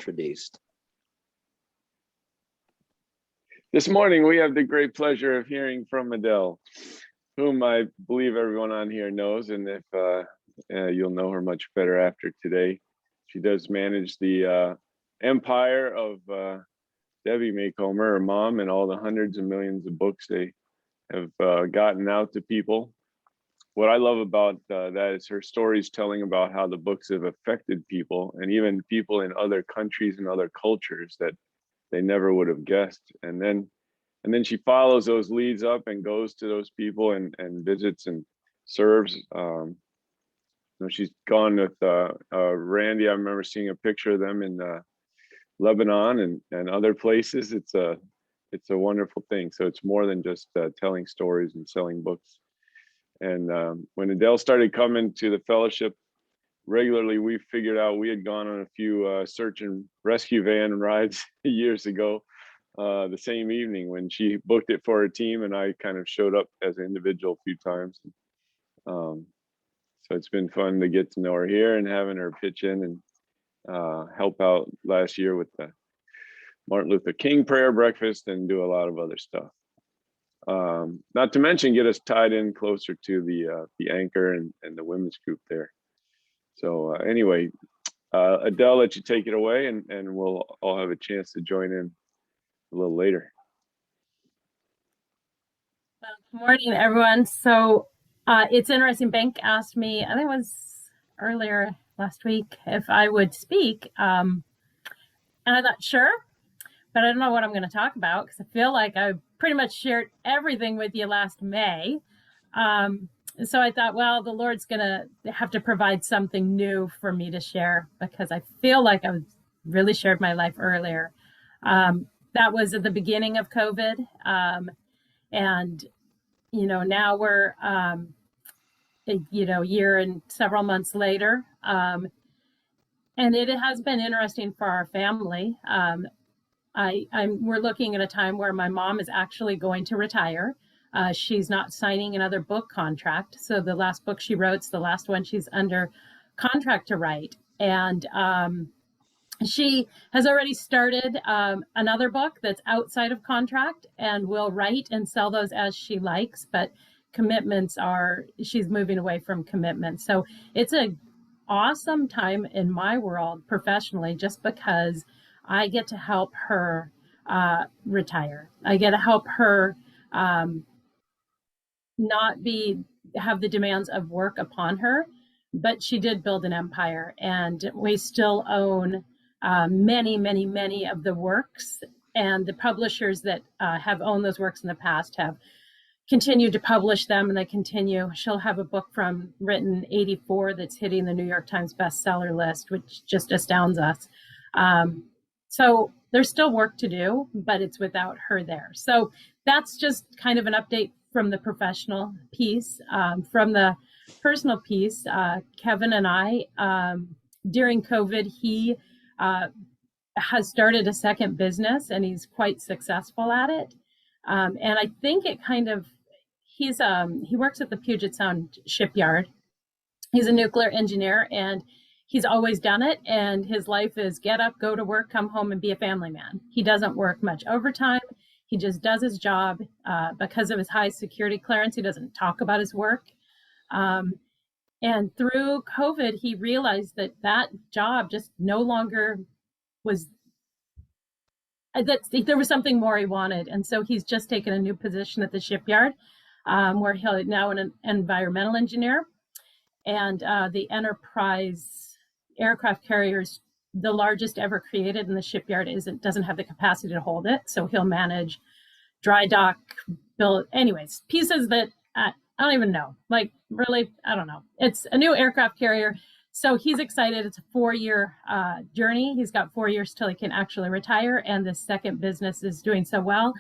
introduced. This morning, we have the great pleasure of hearing from Adele, whom I believe everyone on here knows, and if you'll know her much better after today. She does manage the empire of Debbie LaCombe, her mom, and all the hundreds of millions of books they have gotten out to people. What I love about that is her stories telling about how the books have affected people, and even people in other countries and other cultures that they never would have guessed. And then she follows those leads up and goes to those people and visits and serves. She's gone with Randy. I remember seeing a picture of them in Lebanon and other places. It's a wonderful thing. So it's more than just telling stories and selling books. And when Adele started coming to the fellowship regularly, we figured out we had gone on a few search and rescue van rides years ago, the same evening when she booked it for her team, and I kind of showed up as an individual a few times. So it's been fun to get to know her here and having her pitch in and help out last year with the Martin Luther King prayer breakfast and do a lot of other stuff. Not to mention get us tied in closer to the anchor and the women's group there. So anyway, Adele, let you take it away, and we'll all have a chance to join in a little later. Well, good morning, everyone. So it's interesting. Bank asked me, I think it was earlier last week, if I would speak. And I thought, sure, but I don't know what I'm going to talk about because I feel like I pretty much shared everything with you last May. So I thought, well, the Lord's going to have to provide something new for me to share because I feel like I really shared my life earlier. That was at the beginning of COVID. And, now we're, a year and several months later. And it has been interesting for our family. We're looking at a time where my mom is actually going to retire. She's not signing another book contract. So the last book she wrote is the last one she's under contract to write. And she has already started another book that's outside of contract and will write and sell those as she likes. But she's moving away from commitments. So it's an awesome time in my world professionally, just because I get to help her retire. I get to help her not have the demands of work upon her, but she did build an empire, and we still own many of the works, and the publishers that have owned those works in the past have continued to publish them, and they continue. She'll have a book written 84 that's hitting the New York Times bestseller list, which just astounds us. So there's still work to do, but it's without her there. So that's just kind of an update from the professional piece. From the personal piece, Kevin and I, during COVID, he has started a second business, and he's quite successful at it. And I think it he works at the Puget Sound shipyard. He's a nuclear engineer, and he's always done it. And his life is get up, go to work, come home, and be a family man. He doesn't work much overtime. He just does his job. Because of his high security clearance, he doesn't talk about his work. And through COVID, he realized that job just no longer was, that there was something more he wanted. And so he's just taken a new position at the shipyard, where he'll now an environmental engineer. And the Enterprise aircraft carriers, the largest ever created in the shipyard, doesn't have the capacity to hold it. So he'll manage dry dock, pieces that I don't even know. Like, really, I don't know. It's a new aircraft carrier. So he's excited. It's a 4-year journey. He's got 4 years till he can actually retire. And the second business is doing so well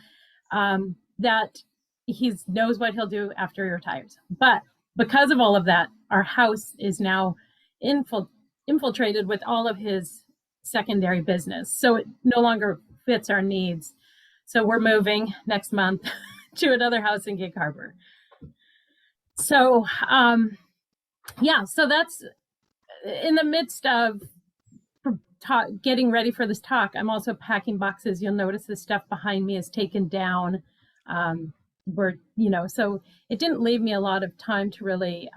that he knows what he'll do after he retires. But because of all of that, our house is now infiltrated with all of his secondary business. So it no longer fits our needs. So we're moving next month to another house in Gig Harbor. So, so that's in the midst of getting ready for this talk, I'm also packing boxes. You'll notice the stuff behind me is taken down. So it didn't leave me a lot of time to really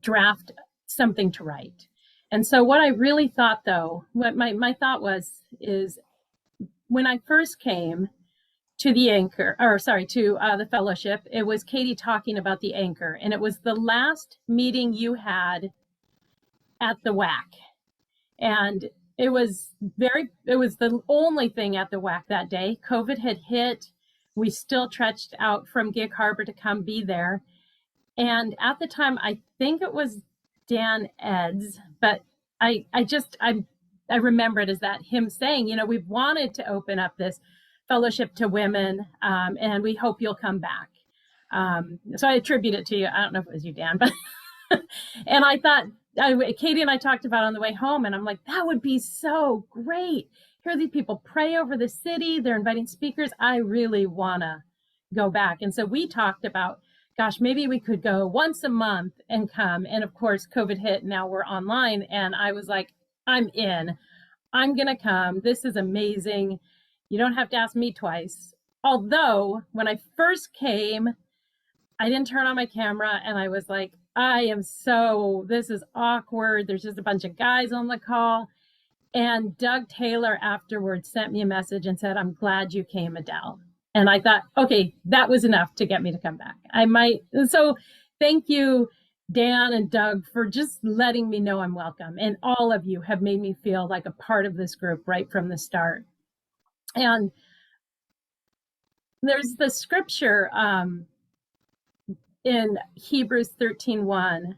draft something to write. And so what I really thought, though, what my thought is when I first came to the fellowship, it was Katie talking about the anchor, and it was the last meeting you had at the WAC. And it was the only thing at the WAC that day. COVID had hit. We still trudged out from Gig Harbor to come be there. And at the time, I think it was Dan Eds, but I remember it as that him saying, we've wanted to open up this fellowship to women, and we hope you'll come back. So I attribute it to you. I don't know if it was you, Dan, but and I thought, Katie and I talked about it on the way home, and I'm like, that would be so great. Hear these people pray over the city. They're inviting speakers. I really want to go back. And so we talked about, gosh, maybe we could go once a month and come. And of course, COVID hit. Now we're online. And I was like, I'm in. I'm going to come. This is amazing. You don't have to ask me twice. Although when I first came, I didn't turn on my camera and I was like, this is awkward. There's just a bunch of guys on the call. And Doug Taylor afterwards sent me a message and said, I'm glad you came, Adele. And I thought, okay, that was enough to get me to come back. So thank you, Dan and Doug, for just letting me know I'm welcome. And all of you have made me feel like a part of this group right from the start. And there's the scripture in Hebrews 13:1.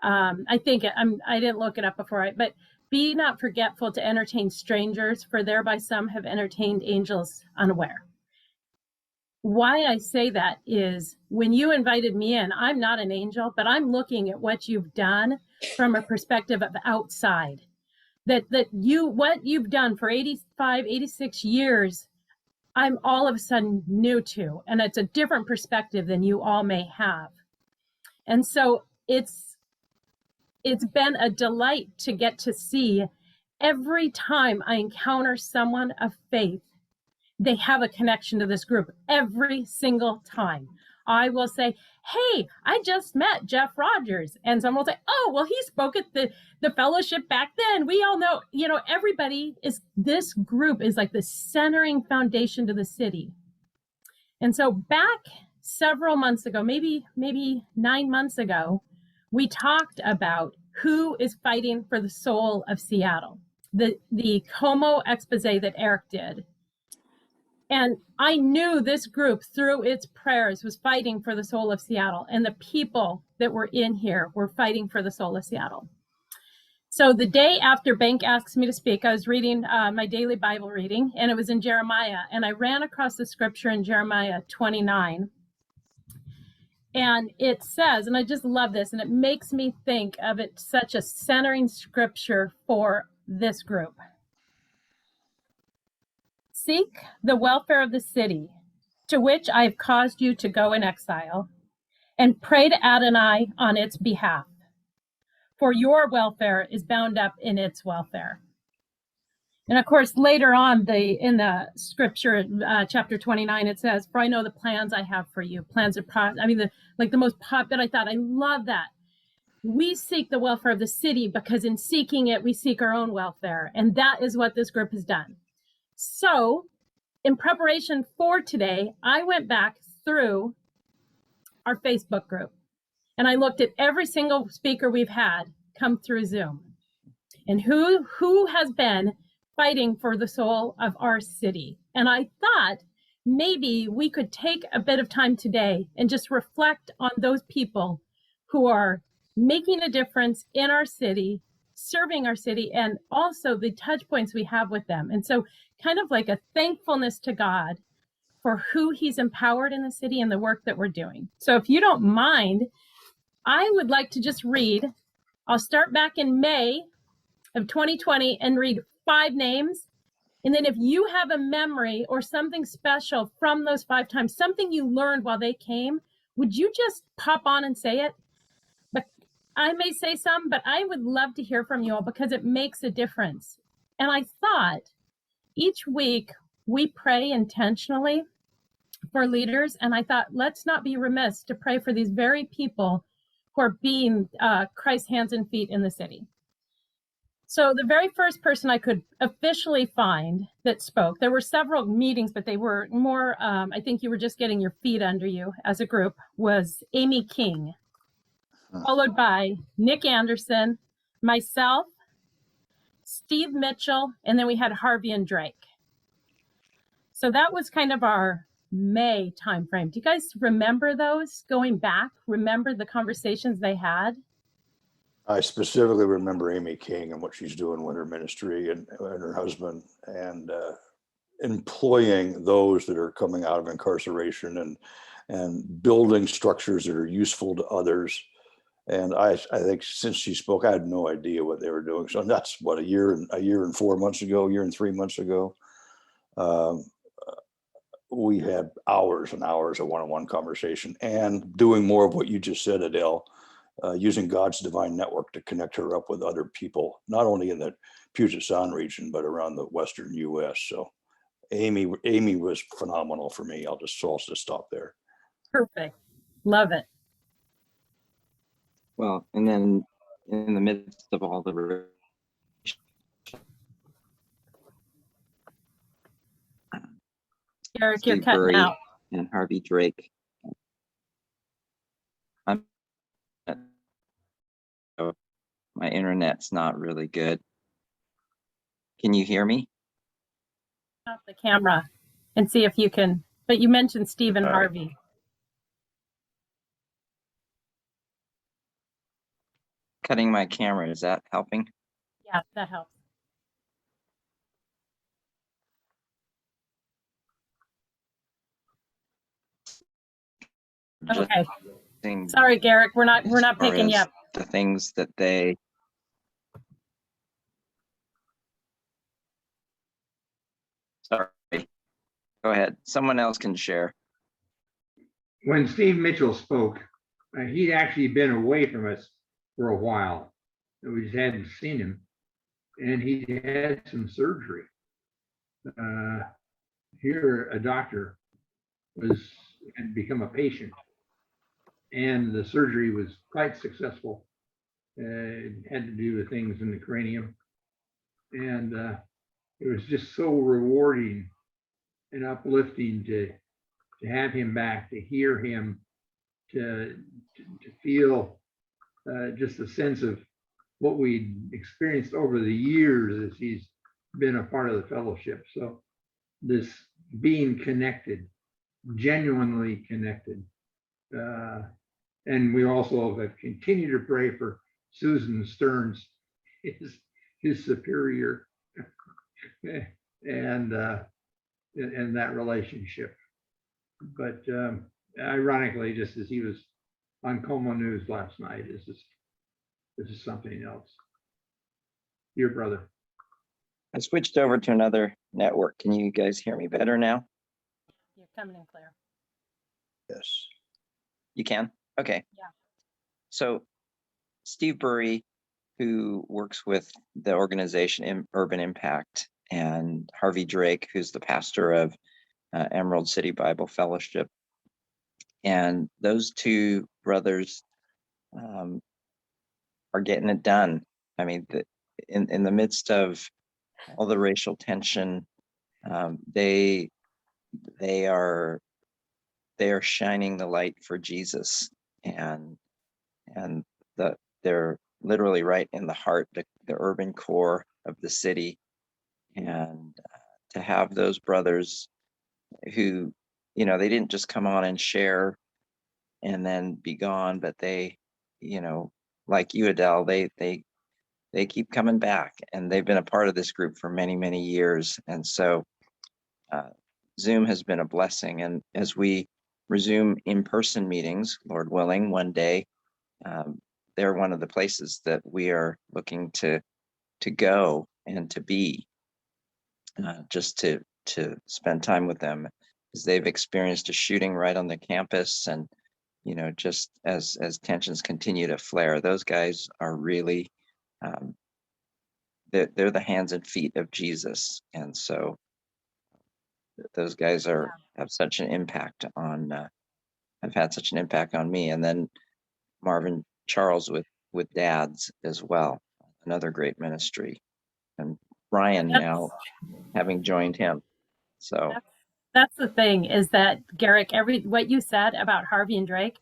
I didn't look it up before, but be not forgetful to entertain strangers, for thereby some have entertained angels unaware. Why I say that is when you invited me in, I'm not an angel, but I'm looking at what you've done from a perspective of outside. What you've done for 85, 86 years, I'm all of a sudden new to, and it's a different perspective than you all may have. And so it's been a delight to get to see every time I encounter someone of faith, they have a connection to this group every single time. I will say, hey, I just met Jeff Rogers. And someone will say, oh, well, he spoke at the fellowship back then. We all know, this group is like the centering foundation to the city. And so back several months ago, maybe 9 months ago, we talked about who is fighting for the soul of Seattle, the Como expose that Eric did. And I knew this group, through its prayers, was fighting for the soul of Seattle. And the people that were in here were fighting for the soul of Seattle. So the day after Bank asks me to speak, I was reading my daily Bible reading, and it was in Jeremiah. And I ran across the scripture in Jeremiah 29. And it says, and I just love this, and it makes me think of it, such a centering scripture for this group. Seek the welfare of the city to which I have caused you to go in exile, and pray to Adonai on its behalf, for your welfare is bound up in its welfare. And of course, later on in the scripture, chapter 29, it says, for I know the plans I have for you, plans of the most popular. I thought, I love that. We seek the welfare of the city because in seeking it, we seek our own welfare. And that is what this group has done. So in preparation for today, I went back through our Facebook group and I looked at every single speaker we've had come through Zoom and who has been fighting for the soul of our city. And I thought maybe we could take a bit of time today and just reflect on those people who are making a difference in our city, serving our city, and also the touch points we have with them. And so kind of like a thankfulness to God for who he's empowered in the city and the work that we're doing. So if you don't mind, I would like to just read. I'll start back in May of 2020 and read 5 names. And then if you have a memory or something special from those 5 times, something you learned while they came, would you just pop on and say it? But I may say some, but I would love to hear from you all because it makes a difference. And I thought each week we pray intentionally for leaders. And I thought, let's not be remiss to pray for these very people who are being Christ's hands and feet in the city. So the very first person I could officially find that spoke, there were several meetings, but they were more, I think you were just getting your feet under you as a group, was Amy King, followed by Nick Anderson, myself, Steve Mitchell, and then we had Harvey and Drake. So that was kind of our May timeframe. Do you guys remember those going back? Remember the conversations they had? I specifically remember Amy King and what she's doing with her ministry and her husband, and employing those that are coming out of incarceration and building structures that are useful to others. And I think since she spoke, I had no idea what they were doing. So that's what, a year and 4 months ago, a year and 3 months ago. We had hours and hours of one-on-one conversation and doing more of what you just said, Adele, using God's divine network to connect her up with other people, not only in the Puget Sound region, but around the Western US. So Amy was phenomenal for me. I'll just stop there. Perfect. Love it. Well, and then in the midst of all the Eric, you're Steve cutting Burry out. and Harvey Drake. My internet's not really good. Can you hear me? Off the camera and see if you can, but you mentioned Steve and All right. Harvey. Cutting my camera, is that helping? Yeah, that helps. Okay. Just Sorry, Garrick, we're not as far picking you as up. the things that they. Sorry. Go ahead. Someone else can share. When Steve Mitchell spoke, he'd actually been away from us for a while. We just hadn't seen him, and he had some surgery. Here, a doctor had become a patient, and the surgery was quite successful. It had to do with things in the cranium, and it was just so rewarding and uplifting to have him back, to hear him, to feel just a sense of what we experienced over the years as he's been a part of the fellowship. So this being connected, genuinely connected. And we also have continued to pray for Susan Stearns, his superior, and that relationship. But ironically, just as he was on Como News last night, this is something else. Dear brother. I switched over to another network. Can you guys hear me better now? You're coming in clear. Yes. You can? Okay. Yeah. So Steve Burry, who works with the organization Urban Impact, and Harvey Drake, who's the pastor of Emerald City Bible Fellowship. And those two brothers are getting it done. I mean, in the midst of all the racial tension, they are shining the light for Jesus, and they're literally right in the heart, the urban core of the city. And to have those brothers who, they didn't just come on and share and then be gone, but they, like you, Adele, they keep coming back, and they've been a part of this group for many, many years. And so Zoom has been a blessing. And as we resume in-person meetings, Lord willing, one day, they're one of the places that we are looking to go and to be, just to spend time with them, because they've experienced a shooting right on the campus, and just as tensions continue to flare, those guys are really, they're the hands and feet of Jesus. And so those guys have such an impact on, have had such an impact on me. And then Marvin Charles with Dads as well, another great ministry. And Ryan now having joined him. So that's the thing, is that Garrick, what you said about Harvey and Drake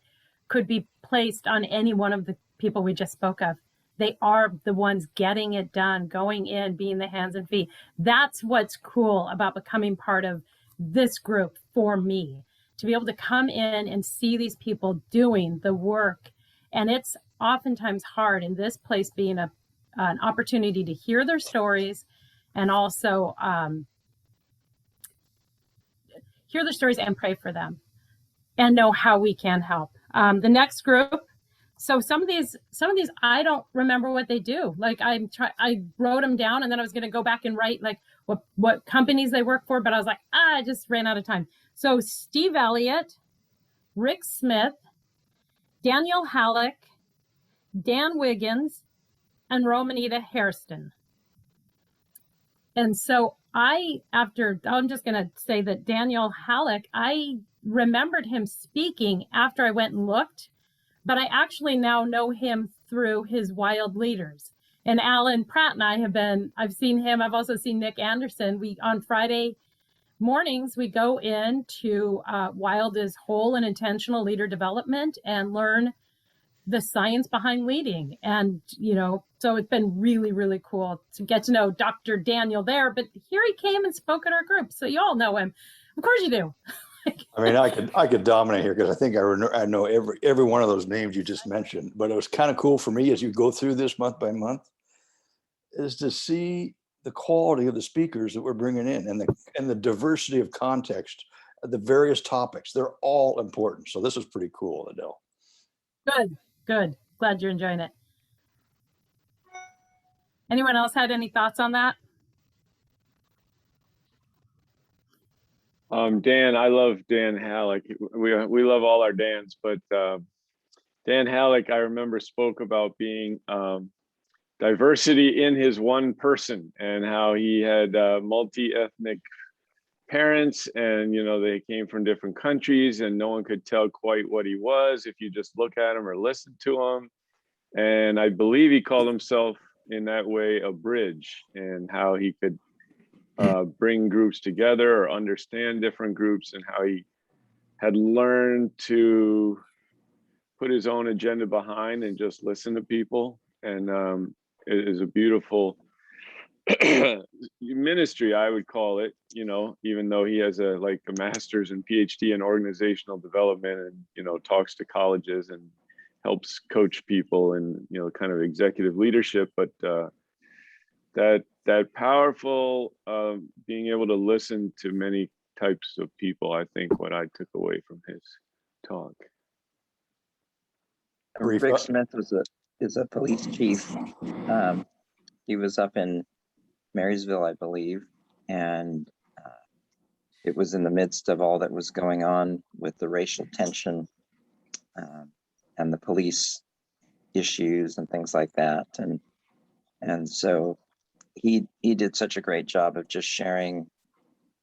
could be placed on any one of the people we just spoke of. They are the ones getting it done, going in, being the hands and feet. That's what's cool about becoming part of this group for me, to be able to come in and see these people doing the work. And it's oftentimes hard in this place, being an opportunity to hear their stories and also hear their stories and pray for them and know how we can help. The next group, so some of these I don't remember what they do. Like I wrote them down, and then I was going to go back and write like what companies they work for, but I was like, I just ran out of time. So Steve Elliott, Rick Smith, Daniel Halleck, Dan Wiggins, and Romanita Hairston. And so I'm just going to say that Daniel Halleck, I remembered him speaking after I went and looked, but I actually now know him through his Wild Leaders. And Alan Pratt and I've seen him. I've also seen Nick Anderson. On Friday mornings, we go into Wild is whole and intentional leader development and learn the science behind leading. And, so it's been really, really cool to get to know Dr. Daniel there. But here he came and spoke at our group. So you all know him. Of course you do. I mean, I could dominate here because I think I know every one of those names you just mentioned. But it was kind of cool for me as you go through this month by month, is to see the quality of the speakers that we're bringing in and the diversity of context, the various topics. They're all important. So this is pretty cool, Adele. Good. Glad you're enjoying it. Anyone else had any thoughts on that? Dan, I love Dan Halleck. We love all our Dans, but Dan Halleck, I remember, spoke about being diversity in his one person, and how he had multi-ethnic parents, and they came from different countries, and no one could tell quite what he was if you just look at him or listen to him. And I believe he called himself in that way a bridge, and how he could bring groups together or understand different groups, and how he had learned to put his own agenda behind and just listen to people. And it is a beautiful ministry, I would call it, even though he has a master's and PhD in organizational development, and talks to colleges and helps coach people and kind of executive leadership. But that powerful being able to listen to many types of people, I think what I took away from his talk. Rick Smith is a police chief. He was up in Marysville, I believe, and it was in the midst of all that was going on with the racial tension and the police issues and things like that. And so he did such a great job of just sharing,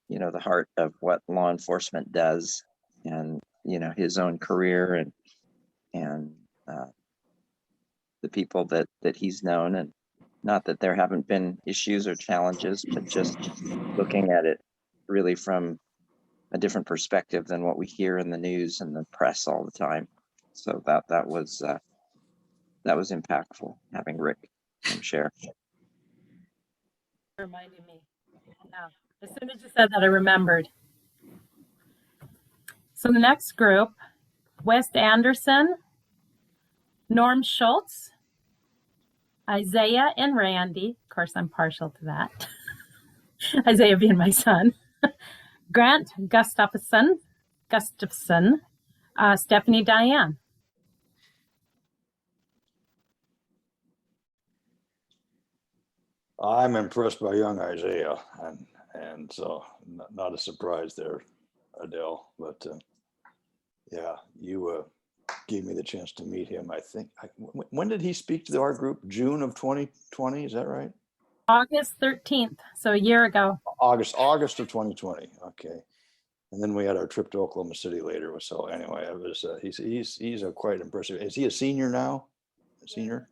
the heart of what law enforcement does, and his own career and the people that he's known. And not that there haven't been issues or challenges, but just looking at it really from a different perspective than what we hear in the news and the press all the time. So that was impactful, having Rick share. Reminding me. Yeah. As soon as you said that, I remembered. So the next group, Wes Anderson, Norm Schultz, Isaiah and Randy. Of course, I'm partial to that. Isaiah being my son. Grant Gustafson, Stephanie Diane. I'm impressed by young Isaiah, and so not a surprise there, Adele. But yeah, you gave me the chance to meet him. I think, when did he speak to our group? June of 2020, is that right? August 13th, so a year ago. August of 2020. Okay. And then we had our trip to Oklahoma City later. So anyway, it was, he's a quite impressive. Is he a senior now? A senior?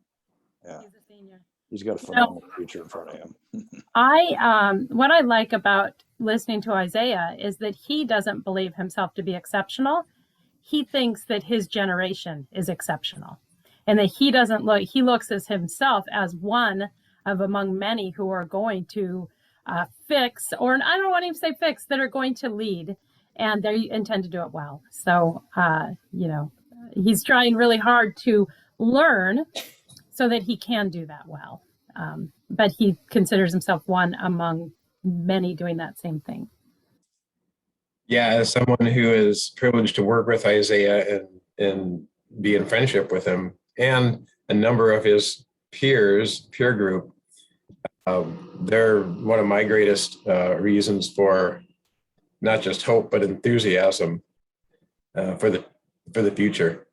Yeah. He's a senior. He's got a phenomenal future in front of him. What I like about listening to Isaiah is that he doesn't believe himself to be exceptional. He thinks that his generation is exceptional, and that he looks at himself as one of among many who are going to fix, or I don't want to even say fix, that are going to lead, and they intend to do it well. So, he's trying really hard to learn so that he can do that well. But he considers himself one among many doing that same thing. Yeah, as someone who is privileged to work with Isaiah and be in friendship with him, and a number of his peer group, they're one of my greatest reasons for not just hope but enthusiasm for the future.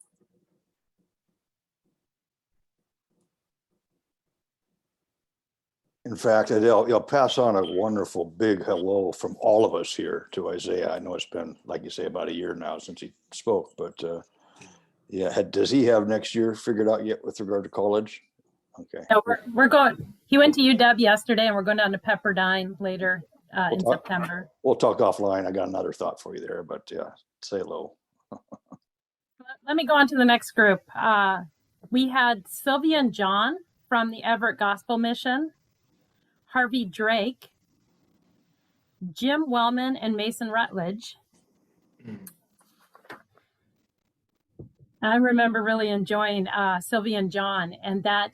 In fact, Adele, pass on a wonderful big hello from all of us here to Isaiah. I know it's been, like you say, about a year now since he spoke, but yeah, does he have next year figured out yet with regard to college? Okay. So we're going. He went to UW yesterday, and we're going down to Pepperdine later in September. We'll talk offline. I got another thought for you there, but yeah, say hello. Let me go on to the next group. We had Sylvia and John from the Everett Gospel Mission, Harvey Drake, Jim Wellman, and Mason Rutledge. I remember really enjoying Sylvia and John and that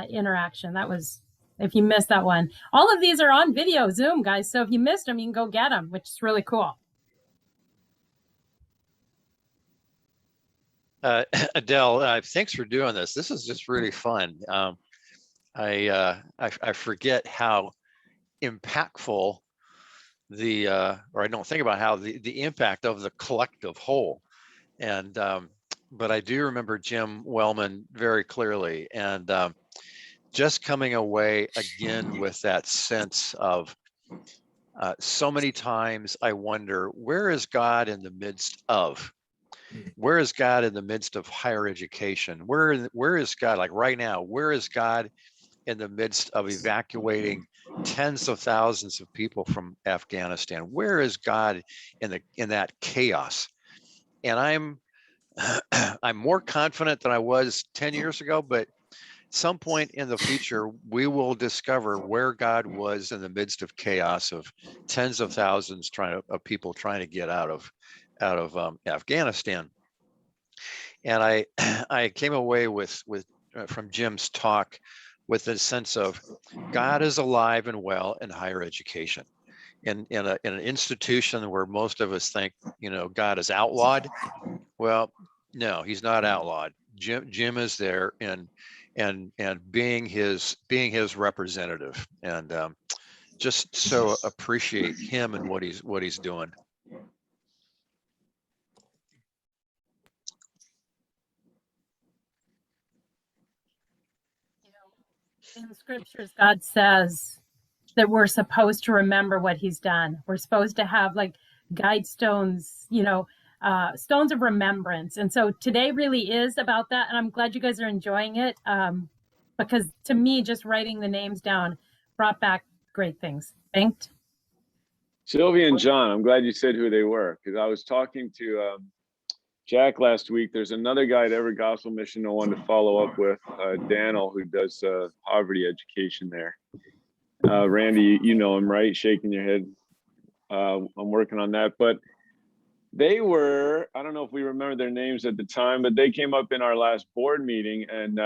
interaction. That was, if you missed that one. All of these are on video, Zoom, guys. So if you missed them, you can go get them, which is really cool. Adele, thanks for doing this. This is just really fun. I forget how impactful or I don't think about how the impact of the collective whole. And but I do remember Jim Wellman very clearly, and just coming away again with that sense of so many times I wonder, where is God in the midst of? Where is God in the midst of higher education? Where is God, like right now, where is God in the midst of evacuating tens of thousands of people from Afghanistan? Where is God in that chaos? And I'm more confident than I was 10 years ago, but at some point in the future, we will discover where God was in the midst of chaos of tens of thousands of people trying to get out of Afghanistan. And I came away with from Jim's talk with a sense of God is alive and well in higher education. In an institution where most of us think, God is outlawed. Well, no, he's not outlawed. Jim is there and being his representative, and just so appreciate him and what he's doing. In the scriptures, God says that we're supposed to remember what he's done. We're supposed to have like guide stones, stones of remembrance. And so today really is about that. And I'm glad you guys are enjoying it, because to me, just writing the names down brought back great things. Thanked. Sylvia and John, I'm glad you said who they were, because I was talking to Jack last week. There's another guy at Everett Gospel Mission I wanted to follow up with, Daniel, who does poverty education there. Randy, you know him, right? Shaking your head. I'm working on that. But they were, I don't know if we remember their names at the time, but they came up in our last board meeting, and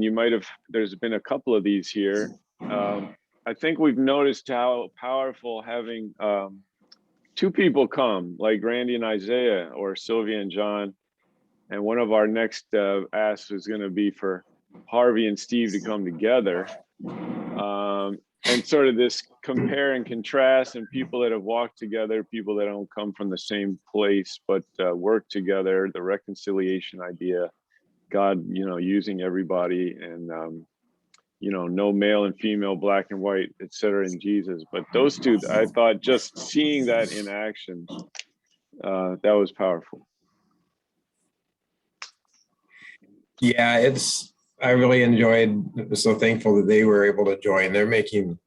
you might have, there's been a couple of these here. I think we've noticed how powerful having two people come, like Randy and Isaiah, or Sylvia and John. And one of our next asks is going to be for Harvey and Steve to come together. and sort of this compare and contrast, and people that have walked together, people that don't come from the same place, but work together, the reconciliation idea, God, using everybody, and no male and female, black and white, etc. in Jesus. But those two, I thought, just seeing that in action, that was powerful. Yeah, I really enjoyed, so thankful that they were able to join. They're making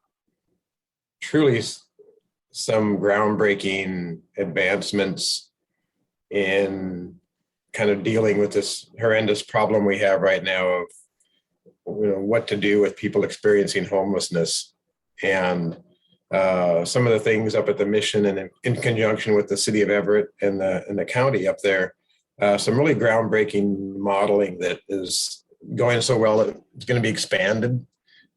truly some groundbreaking advancements in kind of dealing with this horrendous problem we have right now of what to do with people experiencing homelessness. And some of the things up at the mission, and in conjunction with the city of Everett and the county up there, some really groundbreaking modeling that is going so well that it's going to be expanded.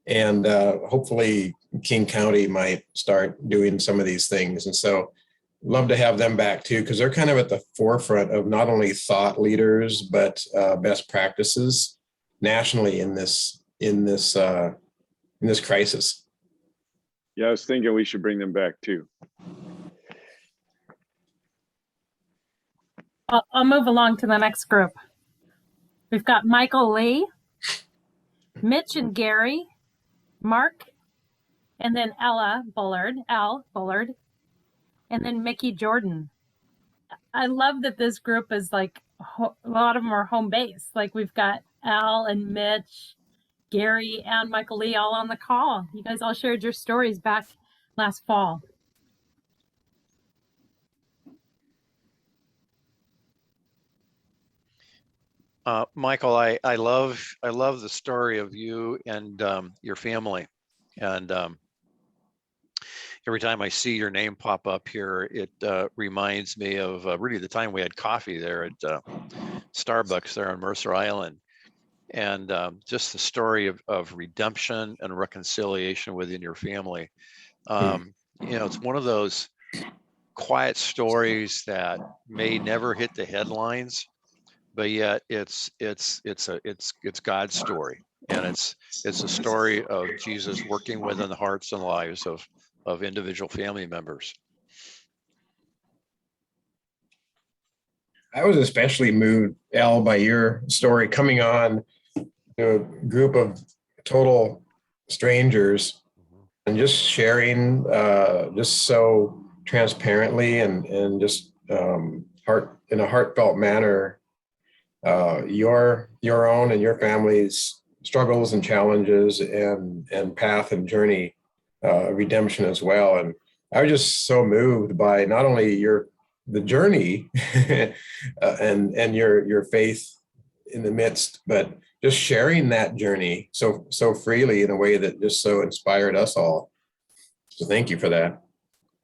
And hopefully King County might start doing some of these things. And so love to have them back too, because they're kind of at the forefront of not only thought leaders, but best practices nationally in this crisis. Yeah, I was thinking we should bring them back too. I'll move along to the next group. We've got Michael Lee, Mitch and Gary, Mark, and then Al Bullard, and then Mickey Jordan. I love that this group is like, a lot of them are home based. Like we've got Al and Mitch, Gary and Michael Lee all on the call. You guys all shared your stories back last fall. Michael, I love the story of you and your family, and every time I see your name pop up here, it reminds me of really the time we had coffee there at Starbucks there on Mercer Island, and just the story of redemption and reconciliation within your family. It's one of those quiet stories that may never hit the headlines, but yet it's God's story, and it's a story of Jesus working within the hearts and lives of individual family members. I was especially moved, Al, by your story coming on to a group of total strangers and just sharing just so transparently and just in a heartfelt manner your own and your family's struggles and challenges and path and journey, redemption as well. And I was just so moved by not only the journey and your faith in the midst, but just sharing that journey so freely in a way that just so inspired us all. So thank you for that.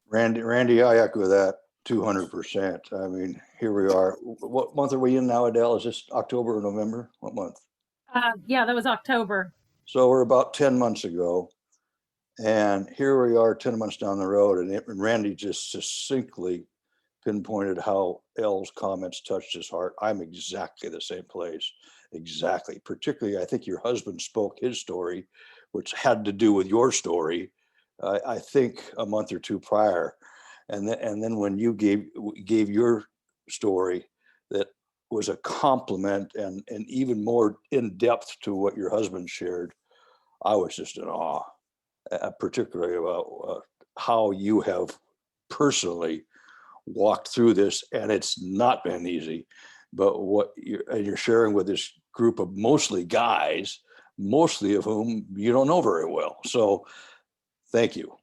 Randy, I echo that 200%. I mean, here we are. What month are we in now, Adele? Is this October or November? What month? Yeah, that was October. So we're about 10 months ago. And here we are 10 months down the road. And Randy just succinctly pinpointed how Elle's comments touched his heart. I'm exactly the same place. Exactly. Particularly, I think your husband spoke his story, which had to do with your story, I think a month or two prior. And then when you gave your story, that was a compliment and even more in depth to what your husband shared, I was just in awe, particularly about how you have personally walked through this, and it's not been easy. But what you're sharing with this group of mostly guys, mostly of whom you don't know very well. So thank you.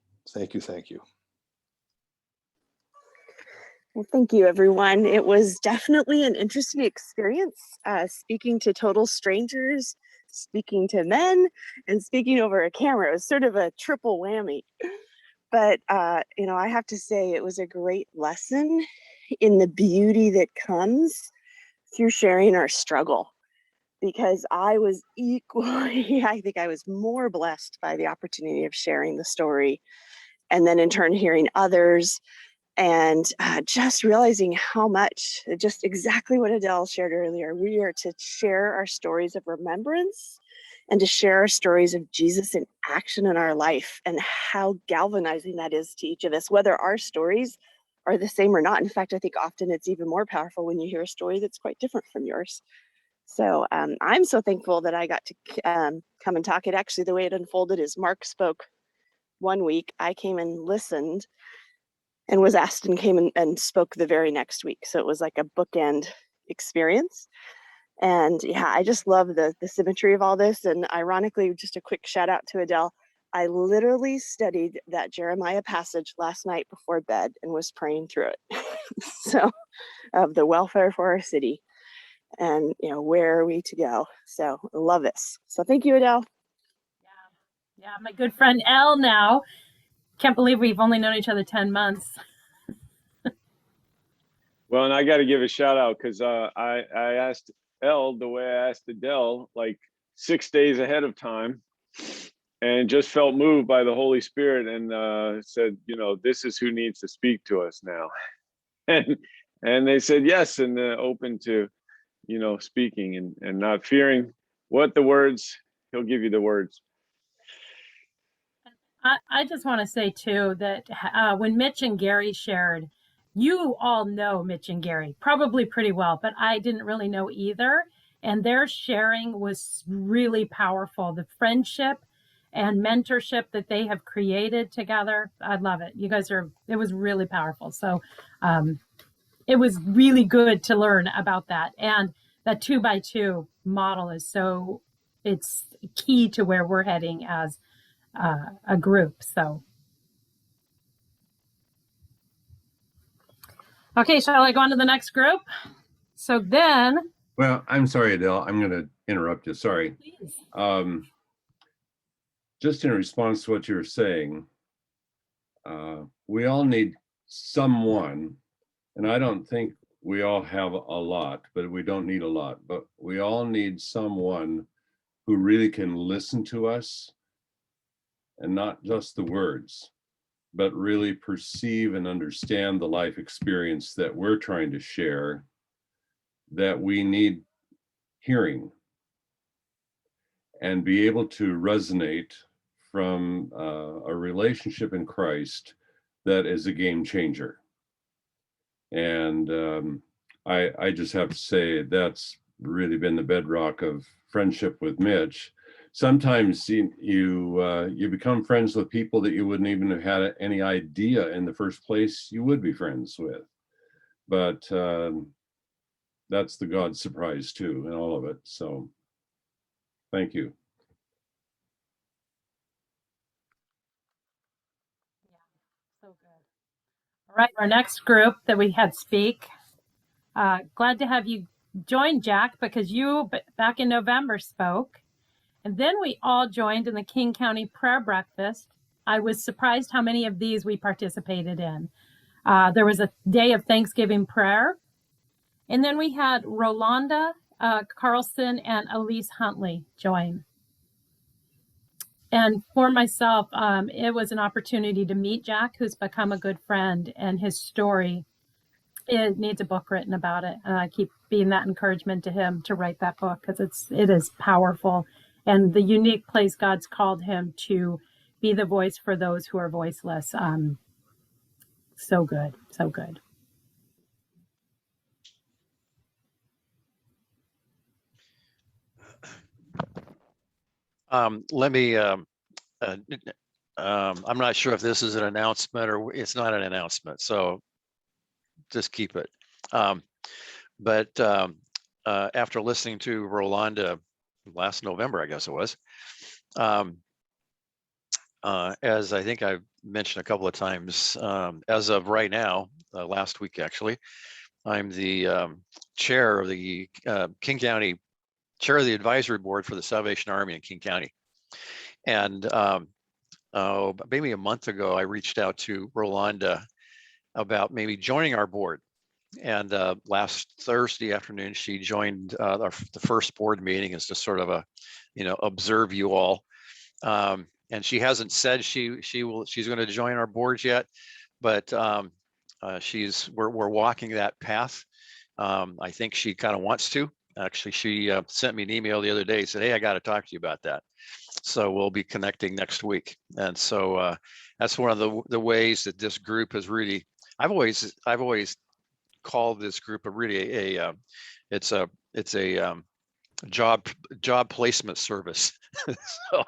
Well, thank you, everyone. It was definitely an interesting experience, speaking to total strangers, speaking to men, and speaking over a camera. It was sort of a triple whammy. But, I have to say it was a great lesson in the beauty that comes through sharing our struggle, because I was equally, I think I was more blessed by the opportunity of sharing the story, and then in turn hearing others, and just realizing how much, just exactly what Adele shared earlier, we are to share our stories of remembrance and to share our stories of Jesus in action in our life and how galvanizing that is to each of us, whether our stories are the same or not. In fact, I think often it's even more powerful when you hear a story that's quite different from yours. So I'm so thankful that I got to come and talk. It actually, the way it unfolded is Mark spoke one week, I came and listened and was asked and came and spoke the very next week. So it was like a bookend experience. And yeah, I just love the symmetry of all this. And ironically, just a quick shout out to Adele. I literally studied that Jeremiah passage last night before bed and was praying through it. So of the welfare for our city and, you know, where are we to go? So I love this. So thank you, Adele. Yeah, my good friend Elle now. Can't believe we've only known each other 10 months. Well, and I got to give a shout out because I asked Elle the way I asked Adele, like 6 days ahead of time, and just felt moved by the Holy Spirit and said, you know, this is who needs to speak to us now. And they said yes, and open to, you know, speaking and not fearing what the words, he'll give you the words. I just want to say too that when Mitch and Gary shared, you all know Mitch and Gary probably pretty well, but I didn't really know either. And their sharing was really powerful. The friendship and mentorship that they have created together, I love it. You guys it was really powerful. So it was really good to learn about that. And that 2x2 model it's key to where we're heading as a group. So, okay, shall I go on to the next group? So then, Well, I'm sorry, Adele, I'm going to interrupt you. Sorry. please. Just in response to what you were saying, we all need someone, and I don't think we all have a lot, but we don't need a lot, but we all need someone who really can listen to us and not just the words, but really perceive and understand the life experience that we're trying to share, that we need hearing and be able to resonate from a relationship in Christ that is a game changer. And I just have to say that's really been the bedrock of friendship with Mitch. Sometimes you become friends with people that you wouldn't even have had any idea in the first place you would be friends with. But that's the God surprise too, in all of it. So thank you. So good. All right, our next group that we had speak. Glad to have you join, Jack, because you back in November spoke. And then we all joined in the King County Prayer Breakfast. I was surprised how many of these we participated in. There was a day of Thanksgiving prayer. And then we had Rolanda Carlson and Elise Huntley join. And for myself, it was an opportunity to meet Jack, who's become a good friend, and his story, it needs a book written about it. And I keep being that encouragement to him to write that book because it is powerful, and the unique place God's called him to be the voice for those who are voiceless. So good, so good. Let me, I'm not sure if this is an announcement or it's not an announcement, so just keep it. But after listening to Rolanda last November, I guess it was, as I think I've mentioned a couple of times, as of right now, last week actually, I'm the chair of the King County, chair of the advisory board for the Salvation Army in King County. And maybe a month ago, I reached out to Rolanda about maybe joining our board. And last Thursday afternoon, she joined the first board meeting as just sort of a, observe you all. And she hasn't said she's going to join our board yet, but we're walking that path. I think she kind of wants to. Actually, she sent me an email the other day, said, "Hey, I got to talk to you about that." So we'll be connecting next week. And so that's one of the ways that this group has really, I've always called this group it's a job placement service. so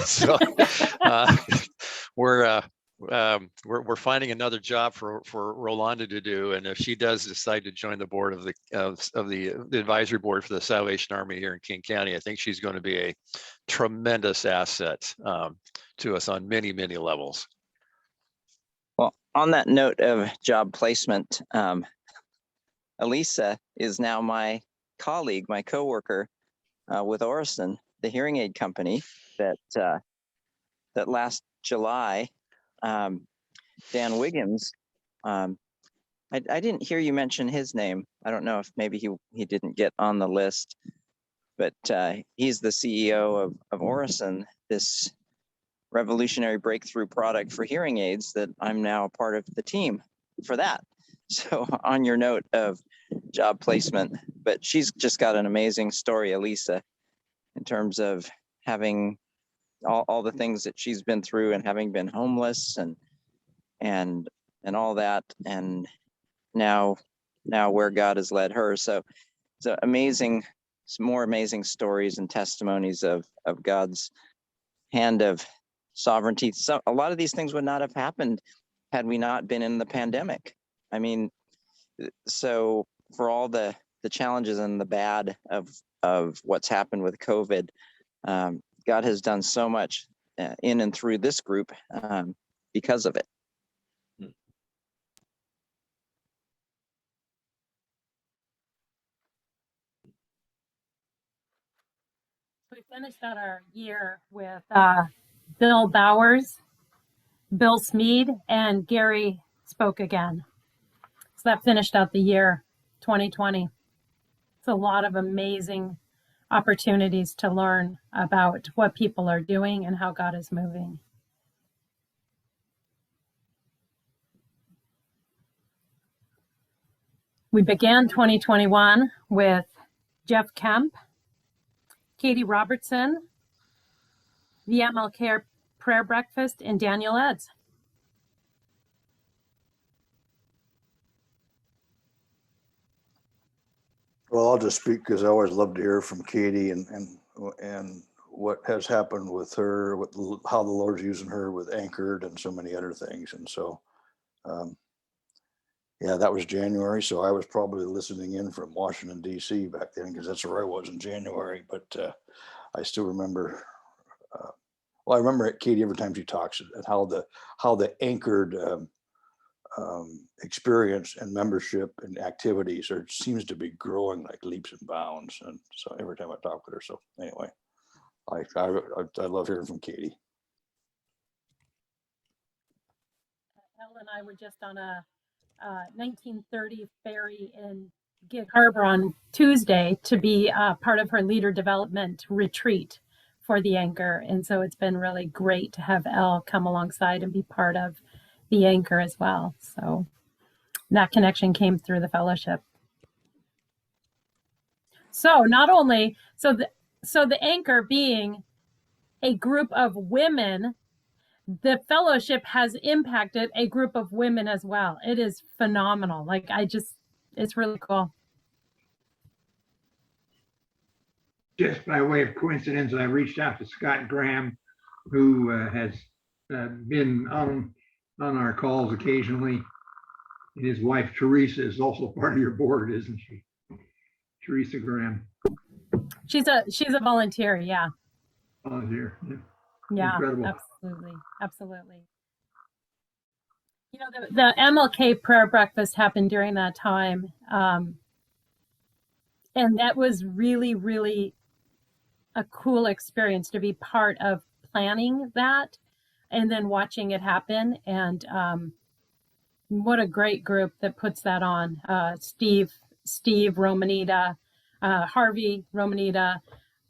so uh, we're we're finding another job for Rolanda to do, and if she does decide to join the board of the advisory board for the Salvation Army here in King County, I think she's going to be a tremendous asset to us on many levels. Well, on that note of job placement, Elisa is now my colleague, my coworker with Orison, the hearing aid company that last July, Dan Wiggins, I didn't hear you mention his name. I don't know if maybe he didn't get on the list, but he's the CEO of Orison, this revolutionary breakthrough product for hearing aids that I'm now a part of the team for that. So on your note of job placement, but she's just got an amazing story, Elisa, in terms of having all the things that she's been through and having been homeless and all that, and now where God has led her. So amazing, some more amazing stories and testimonies of God's hand of sovereignty. So a lot of these things would not have happened had we not been in the pandemic. I mean, so for all the challenges and the bad of what's happened with COVID, God has done so much in and through this group because of it. We finished out our year with Bill Bowers, Bill Smead, and Gary spoke again. So that finished out the year 2020. It's a lot of amazing opportunities to learn about what people are doing and how God is moving. We began 2021 with Jeff Kemp, Katie Robertson, the MLK Prayer Breakfast, and Daniel Eds. Well, I'll just speak because I always love to hear from Katie and what has happened with her, how the Lord's using her with Anchored and so many other things. And so, yeah, that was January. So I was probably listening in from Washington, D.C. back then because that's where I was in January. But I still remember, I remember Katie every time she talks and how the Anchored experience and membership and activities seems to be growing like leaps and bounds. And so every time I talk with her. So anyway, I love hearing from Katie. Elle and I were just on a 1930 ferry in Gig Harbor on Tuesday to be part of her leader development retreat for the Anchor. And so it's been really great to have Elle come alongside and be part of the Anchor as well. So that connection came through the fellowship. So not only, so the Anchor being a group of women, the fellowship has impacted a group of women as well. It is phenomenal. Like it's really cool. Just by way of coincidence, I reached out to Scott Graham, who has been on our calls occasionally. And his wife, Teresa, is also part of your board, isn't she? Teresa Graham. She's a volunteer. Yeah. Volunteer. Yeah. Yeah, Incredible. Absolutely. You know, the MLK prayer breakfast happened during that time. And that was really, really a cool experience to be part of planning that and then watching it happen. And what a great group that puts that on. Steve, Romanita, Harvey, Romanita,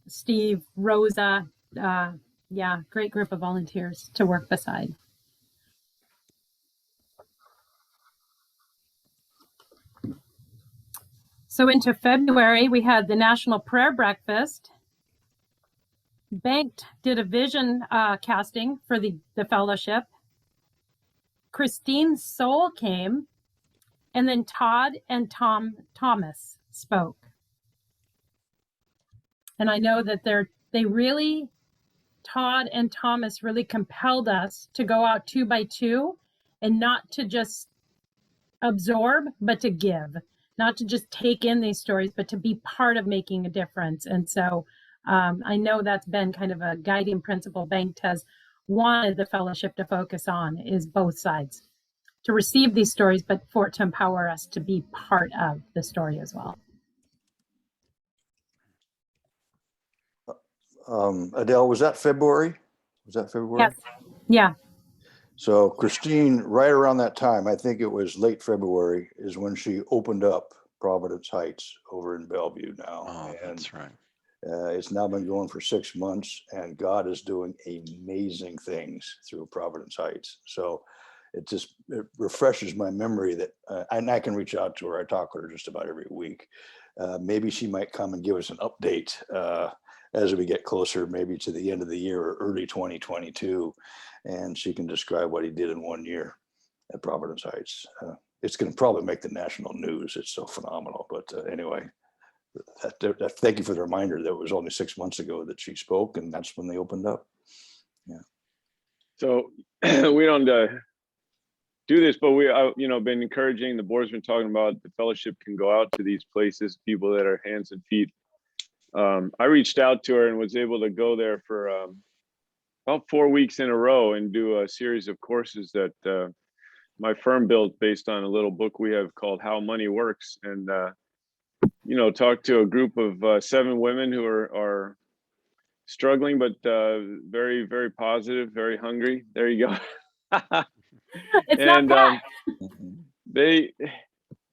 Steve, Rosa, yeah, great group of volunteers to work beside. So into February, we had the National Prayer Breakfast. Banked did a vision casting for the fellowship. Christine Soul came, and then Todd and Thomas spoke. And I know that Todd and Thomas really compelled us to go out 2 by 2 and not to just absorb, but to give, not to just take in these stories, but to be part of making a difference. And so I know that's been kind of a guiding principle Banked has wanted the fellowship to focus on, is both sides, to receive these stories, but for it to empower us to be part of the story as well. Adele, was that February? Was that February? Yes. Yeah. So Christine, right around that time, I think it was late February, is when she opened up Providence Heights over in Bellevue now. Oh, And that's right. it's now been going for 6 months, and God is doing amazing things through Providence Heights. So it refreshes my memory that, and I can reach out to her. I talk to her just about every week. Maybe she might come and give us an update as we get closer, maybe to the end of the year or early 2022, and she can describe what he did in 1 year at Providence Heights. It's going to probably make the national news. It's so phenomenal. But anyway, thank you for the reminder. That was only 6 months ago that she spoke, and that's when they opened up. Yeah. So we don't do this, but we, been encouraging, the board's been talking about the fellowship can go out to these places, people that are hands and feet. I reached out to her and was able to go there for about 4 weeks in a row and do a series of courses that my firm built based on a little book we have called How Money Works, and talk to a group of 7 women who are struggling, but very, very positive, very hungry. There you go. It's and not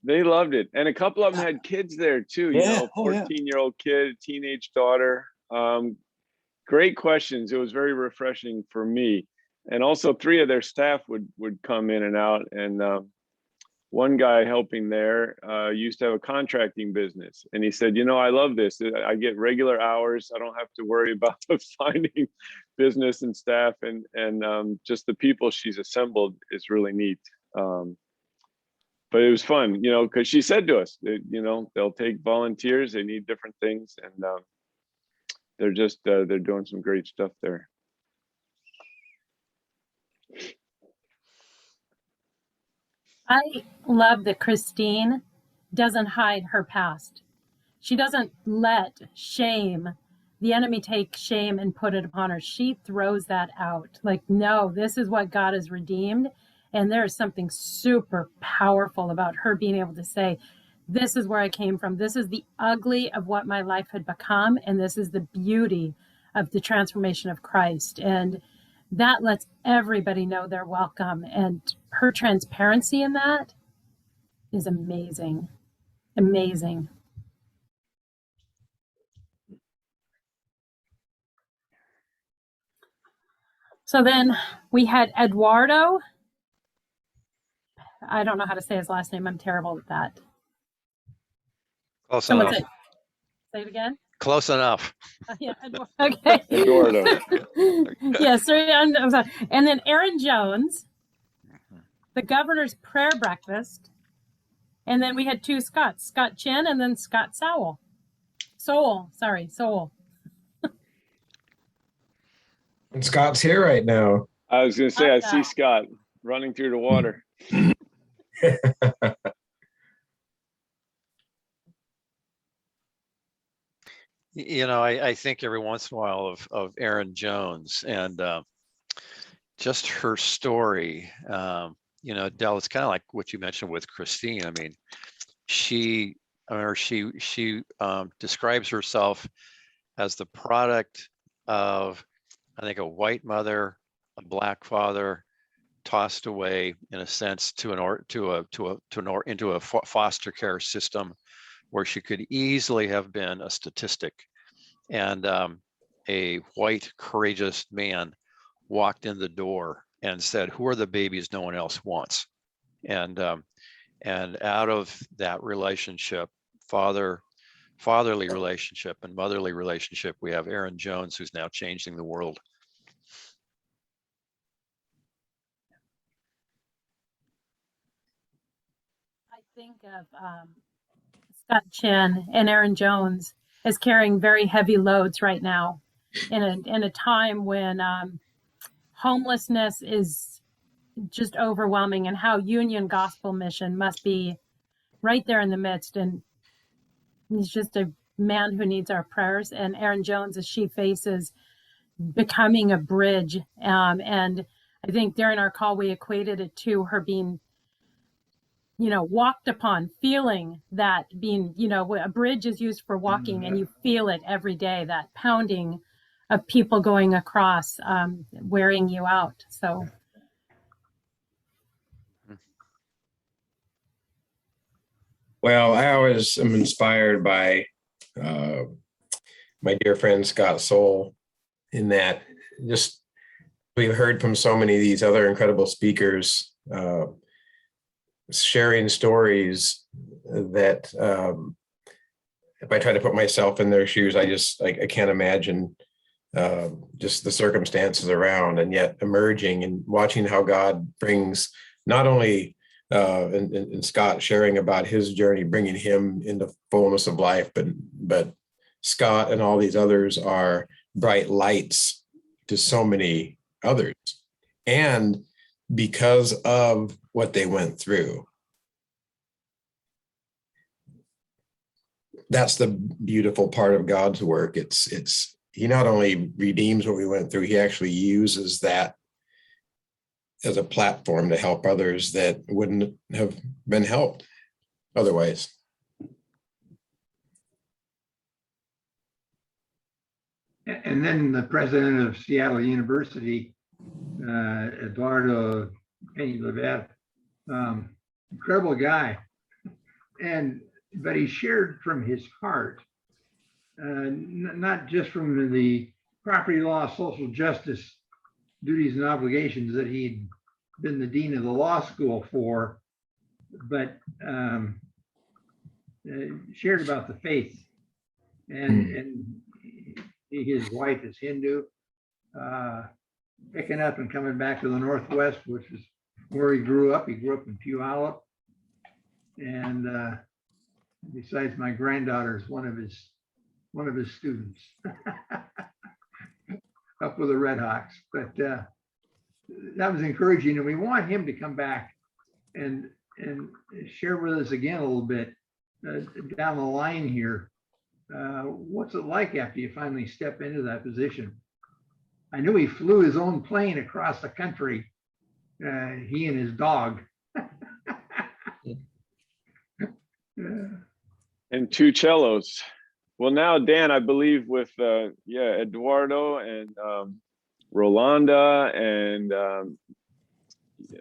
they loved it, and a couple of them had kids there too. Yeah. 14-year-old kid, teenage daughter. Great questions. It was very refreshing for me, and also 3 of their staff would come in and out. And one guy helping there used to have a contracting business, and he said, I love this. I get regular hours. I don't have to worry about finding business and staff, and just the people she's assembled is really neat. But it was fun, because she said to us that, they'll take volunteers. They need different things, and they're doing some great stuff there. I love that Christine doesn't hide her past. She doesn't let the enemy take shame and put it upon her. She throws that out. Like, no, this is what God has redeemed. And there is something super powerful about her being able to say, this is where I came from. This is the ugly of what my life had become. And this is the beauty of the transformation of Christ. And that lets everybody know they're welcome. And her transparency in that is amazing. Amazing. So then we had Eduardo. I don't know how to say his last name. I'm terrible at that. Close Someone enough. say it again. Close enough. Yeah, okay. Eduardo. Yeah, sorry, I'm sorry. And then Aaron Jones, the governor's prayer breakfast. And then we had 2 Scotts, Scott Chin and then Scott Sowell. Soul. And Scott's here right now. I was going to say, I see Scott running through the water. I think every once in a while of Erin Jones, and just her story. Adele, it's kind of like what you mentioned with Christine. I mean, she describes herself as the product of, I think, a white mother, a black father, tossed away in a sense into a foster care system where she could easily have been a statistic. And a white, courageous man walked in the door and said, "Who are the babies no one else wants?" And out of that relationship, fatherly relationship and motherly relationship. We have Aaron Jones, who's now changing the world. I think of Scott Chin and Aaron Jones as carrying very heavy loads right now in a time when homelessness is just overwhelming, and how Union Gospel Mission must be right there in the midst. And he's just a man who needs our prayers. And Aaron Jones, as she faces becoming a bridge. And I think during our call, we equated it to her being, walked upon, feeling that being, a bridge is used for walking, and you feel it every day, that pounding of people going across, wearing you out. So. Well, I always am inspired by my dear friend Scott Soul, in that just we've heard from so many of these other incredible speakers sharing stories that if I try to put myself in their shoes, I can't imagine just the circumstances around, and yet emerging and watching how God brings not only and Scott sharing about his journey, bringing him into fullness of life, but Scott and all these others are bright lights to so many others, and because of what they went through. That's the beautiful part of God's work. It's he not only redeems what we went through, he actually uses that as a platform to help others that wouldn't have been helped otherwise. And then the president of Seattle University, Eduardo Peña, incredible guy. But he shared from his heart, not just from the property law, social justice duties and obligations that he'd been the dean of the law school for, but shared about the faith. And his wife is Hindu, picking up and coming back to the Northwest, which is where he grew up. He grew up in Puyallup. And besides, my granddaughter is one of his students up with the Red Hawks. But that was encouraging, and we want him to come back and share with us again a little bit down the line here. What's it like after you finally step into that position? I knew he flew his own plane across the country, he and his dog. And two cellos. Well, now, Dan, I believe with Eduardo and Rolanda and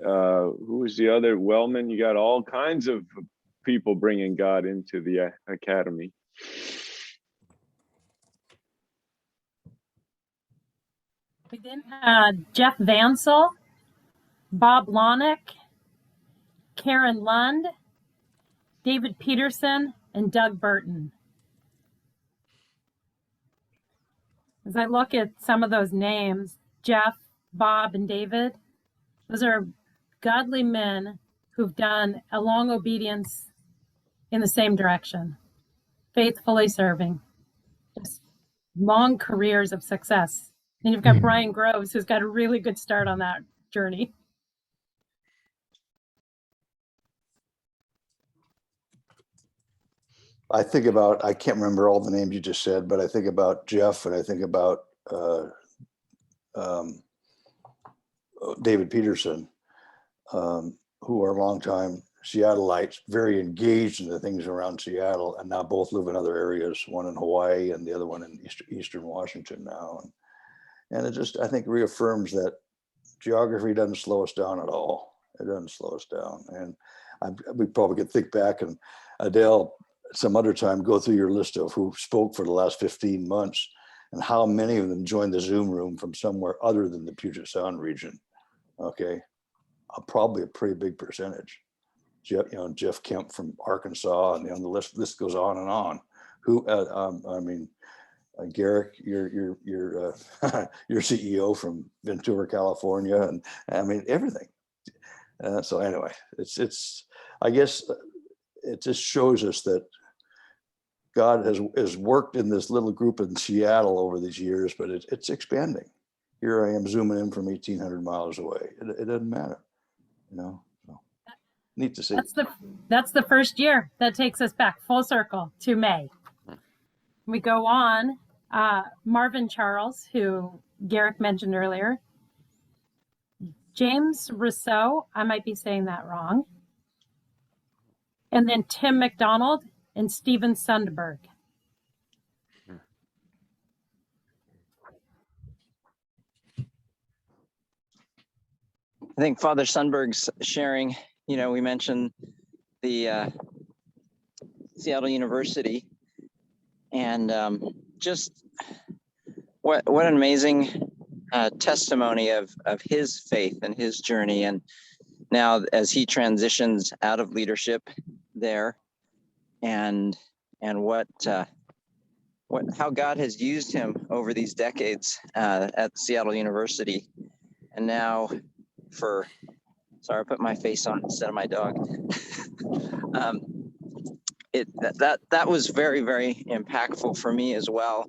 who was the other? Wellman. You got all kinds of people bringing God into the academy. We then had Jeff Vansel, Bob Lonick, Karen Lund, David Peterson, and Doug Burton. As I look at some of those names, Jeff, Bob, and David, those are godly men who've done a long obedience in the same direction, faithfully serving, just long careers of success. And you've got Brian Groves, who's got a really good start on that journey. I can't remember all the names you just said, but I think about Jeff, and I think about David Peterson, who are longtime Seattleites, very engaged in the things around Seattle, and now both live in other areas, one in Hawaii and the other one in Eastern Washington now. And it just, I think, reaffirms that geography doesn't slow us down at all. It doesn't slow us down. And we probably could think back, and Adele, some other time, go through your list of who spoke for the last 15 months and how many of them joined the Zoom room from somewhere other than the Puget Sound region. Okay. Probably a pretty big percentage. Jeff Kemp from Arkansas, and the list goes on and on. Garrick, your your CEO from Ventura, California, and I mean everything. So anyway, I guess it just shows us that God has worked in this little group in Seattle over these years, but it's expanding. Here I am zooming in from 1,800 miles away. It doesn't matter, So neat to see. That's the first year. That takes us back full circle to May. We go on. Marvin Charles, who Garrick mentioned earlier. James Rousseau, I might be saying that wrong. And then Tim McDonald and Stephen Sundberg. I think Father Sundberg's sharing, we mentioned the Seattle University, and just what an amazing testimony of his faith and his journey. And now as he transitions out of leadership there, and how God has used him over these decades at Seattle University. And now sorry, I put my face on instead of my dog. That was very, very impactful for me as well.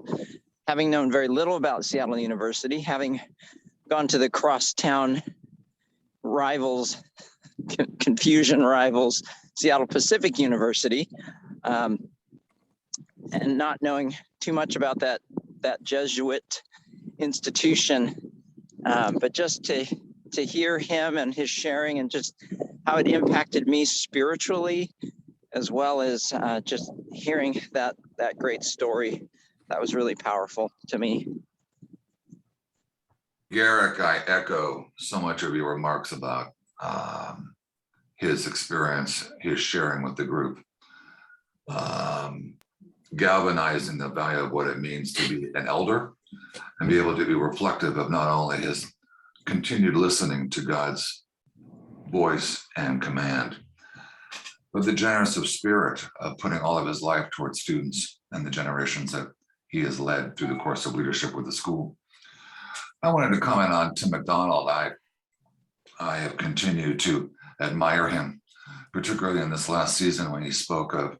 Having known very little about Seattle University, having gone to the crosstown rivals, confusion rivals, Seattle Pacific University, and not knowing too much about that Jesuit institution, but just to hear him and his sharing and just how it impacted me spiritually, as well as just hearing that great story. That was really powerful to me. Garrick, I echo so much of your remarks about his experience, his sharing with the group, galvanizing the value of what it means to be an elder and be able to be reflective of not only his continued listening to God's voice and command, but the generous of spirit of putting all of his life towards students and the generations that he has led through the course of leadership with the school. I wanted to comment on Tim McDonald. I have continued to admire him, particularly in this last season when he spoke of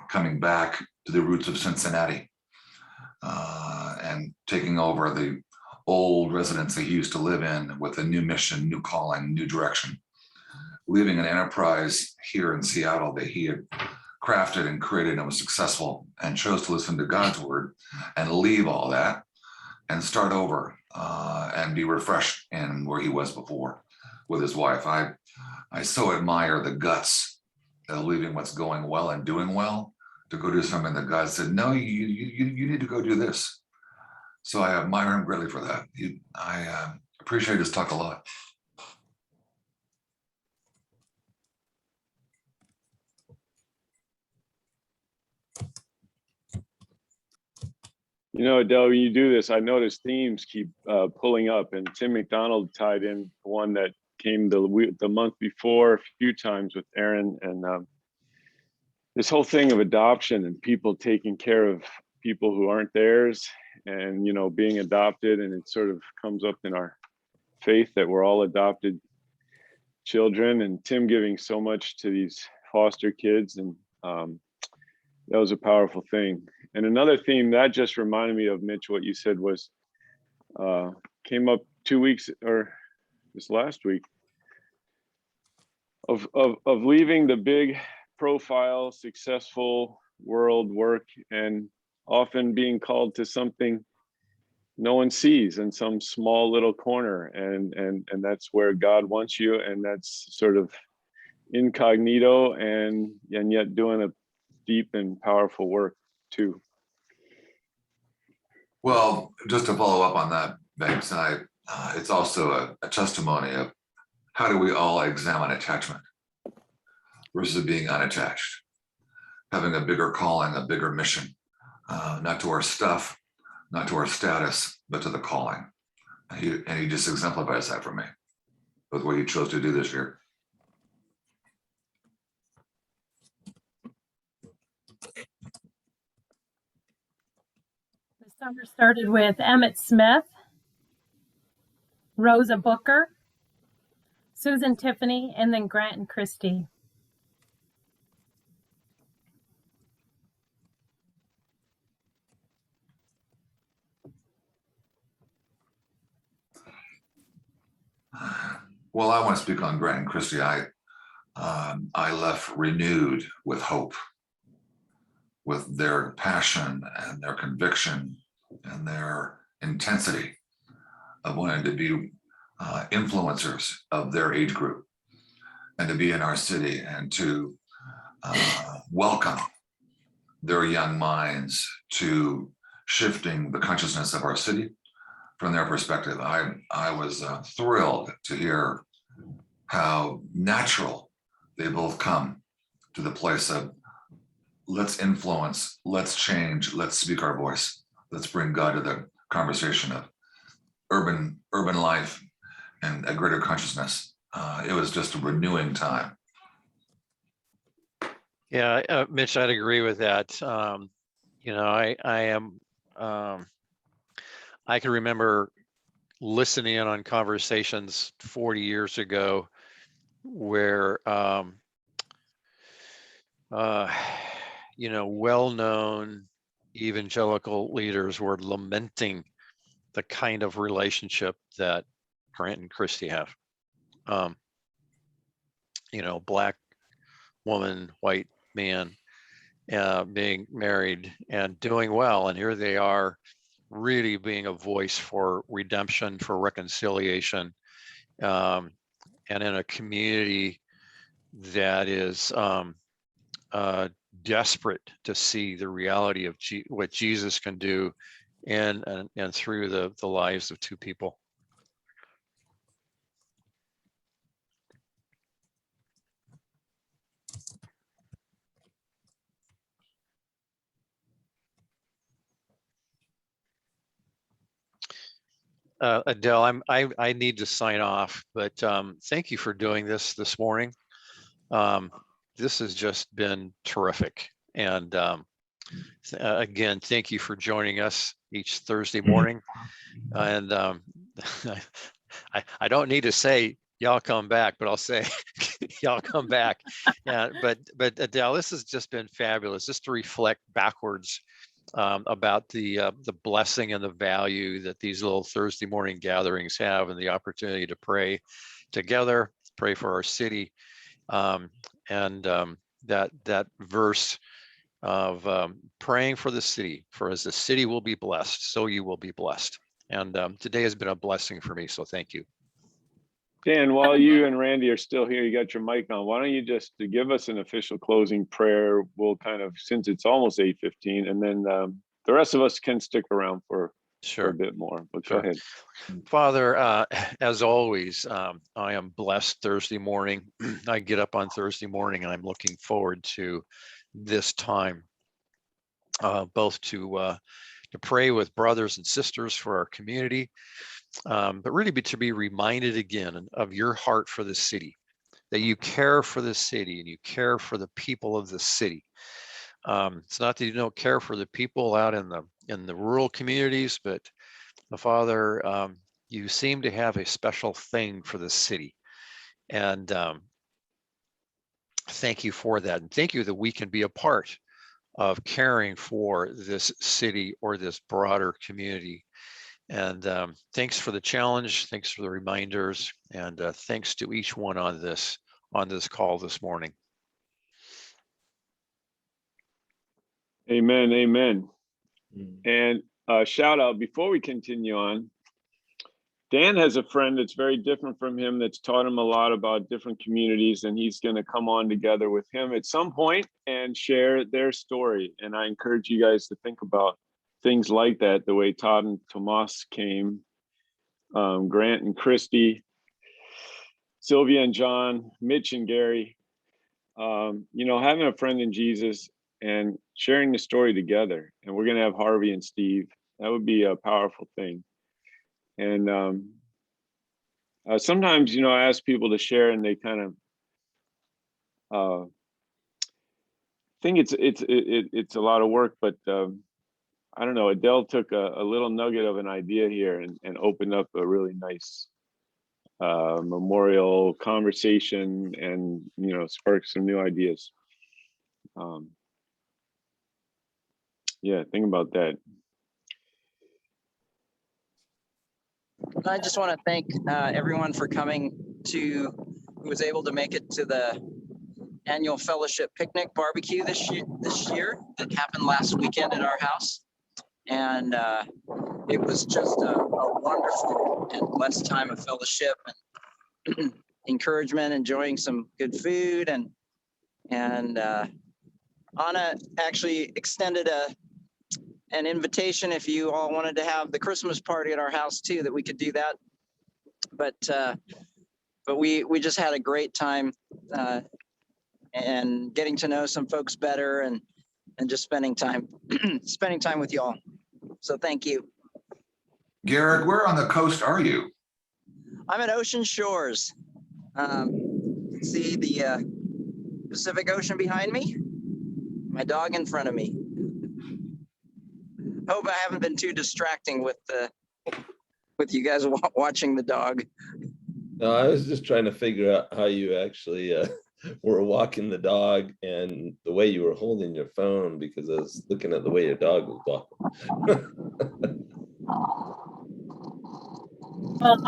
coming back to the roots of Cincinnati and taking over the old residence that he used to live in with a new mission, new calling, new direction, leaving an enterprise here in Seattle that he had crafted and created and was successful, and chose to listen to God's word and leave all that and start over and be refreshed in where he was before with his wife. I so admire the guts of leaving what's going well and doing well to go do something that God said, no, you need to go do this. So I admire him greatly for that. I appreciate his talk a lot. Adele, when you do this, I notice themes keep pulling up, and Tim McDonald tied in one that came the month before a few times with Aaron, and this whole thing of adoption and people taking care of people who aren't theirs, and being adopted, and it sort of comes up in our faith that we're all adopted children, and Tim giving so much to these foster kids, and that was a powerful thing. And another theme that just reminded me of, Mitch, what you said was came up 2 weeks or this last week of leaving the big profile, successful world work and often being called to something no one sees in some small little corner, and that's where God wants you, and that's sort of incognito and yet doing a deep and powerful work too. Well, just to follow up on that, Banks, it's also a testimony of how do we all examine attachment versus being unattached, having a bigger calling, a bigger mission, not to our stuff, not to our status, but to the calling. And he just exemplifies that for me with what he chose to do this year. Summer started with Emmett Smith, Rosa Booker, Susan Tiffany, and then Grant and Christy. Well, I want to speak on Grant and Christy. I left renewed with hope, with their passion and their conviction and their intensity of wanting to be influencers of their age group and to be in our city and to welcome their young minds to shifting the consciousness of our city from their perspective. I was thrilled to hear how natural they both come to the place of let's influence, let's change, let's speak our voice, let's bring God to the conversation of urban life and a greater consciousness. It was just a renewing time. Yeah, Mitch, I'd agree with that. I can remember listening in on conversations 40 years ago where, well-known evangelical leaders were lamenting the kind of relationship that Grant and Christy have. Black woman, white man, being married and doing well. And here they are really being a voice for redemption, for reconciliation, and in a community that is desperate to see the reality of what Jesus can do and through the lives of two people. Adele, I need to sign off, but thank you for doing this morning. This has just been terrific. And again, thank you for joining us each Thursday morning. And I don't need to say y'all come back, but I'll say y'all come back. Yeah, but Adele, this has just been fabulous. Just to reflect backwards about the blessing and the value that these little Thursday morning gatherings have, and the opportunity to pray together, pray for our city, and that verse of praying for the city, for as the city will be blessed, so you will be blessed. And today has been a blessing for me, so thank you. Dan, while you and Randy are still here, you got your mic on. Why don't you just give us an official closing prayer? We'll kind of, since it's almost 8:15, and then the rest of us can stick around for a bit more. But Sure. Go ahead. Father, as always, I am blessed Thursday morning. I get up on Thursday morning and I'm looking forward to this time, both to pray with brothers and sisters for our community, but really to be reminded again of your heart for the city, that you care for the city and you care for the people of the city. It's not that you don't care for the people out in the rural communities, but Father, you seem to have a special thing for the city. And thank you for that. And thank you that we can be a part of caring for this city or this broader community. And thanks for the challenge. Thanks for the reminders. And thanks to each one on this call this morning. Amen. Amen. And shout out before we continue on. Dan has a friend that's very different from him, that's taught him a lot about different communities, and he's going to come on together with him at some point and share their story. And I encourage you guys to think about things like that, the way Todd and Tomas came, Grant and Christy, Sylvia and John, Mitch and Gary, having a friend in Jesus and sharing the story together. And we're going to have Harvey and Steve. That would be a powerful thing. And sometimes, I ask people to share, and they kind of think it's a lot of work. But I don't know, Adele took a little nugget of an idea here and opened up a really nice memorial conversation, and sparked some new ideas. Yeah, think about that. I just want to thank everyone for coming who was able to make it to the annual fellowship picnic barbecue this year that happened last weekend at our house. And it was just a wonderful and blessed time of fellowship and encouragement, enjoying some good food. And Anna actually extended an invitation if you all wanted to have the Christmas party at our house too, that we could do that. But we just had a great time and getting to know some folks better and just spending time with y'all. So thank you. Garrett, where on the coast are you? I'm at Ocean Shores. See the Pacific Ocean behind me? My dog in front of me. Hope I haven't been too distracting with you guys watching the dog. No, I was just trying to figure out how you actually were walking the dog and the way you were holding your phone, because I was looking at the way your dog was walking. Well,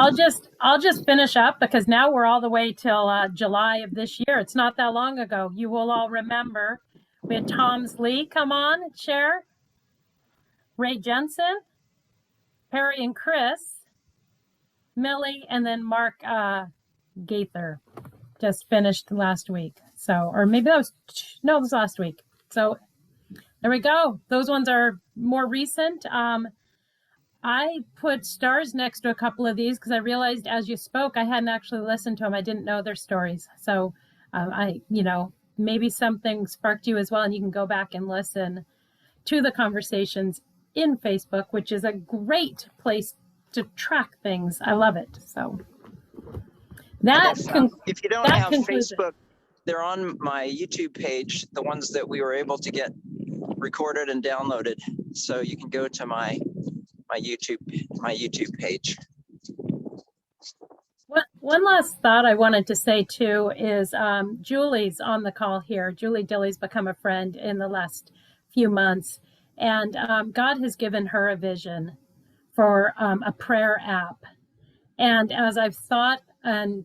I'll just finish up, because now we're all the way till July of this year. It's not that long ago. You will all remember we had Tom's Lee come on and share, Ray Jensen, Perry and Chris, Millie, and then Mark Gaither just finished last week. So, or maybe it was last week. So there we go. Those ones are more recent. I put stars next to a couple of these because I realized as you spoke, I hadn't actually listened to them. I didn't know their stories. So maybe something sparked you as well, and you can go back and listen to the conversations in Facebook, which is a great place to track things. I love it. So if you don't have Facebook, it. they're on my YouTube page, the ones that we were able to get recorded and downloaded. So you can go to my YouTube page. One last thought I wanted to say too is Julie's on the call here. Julie Dilly's become a friend in the last few months, and God has given her a vision for a prayer app. And as I've thought, and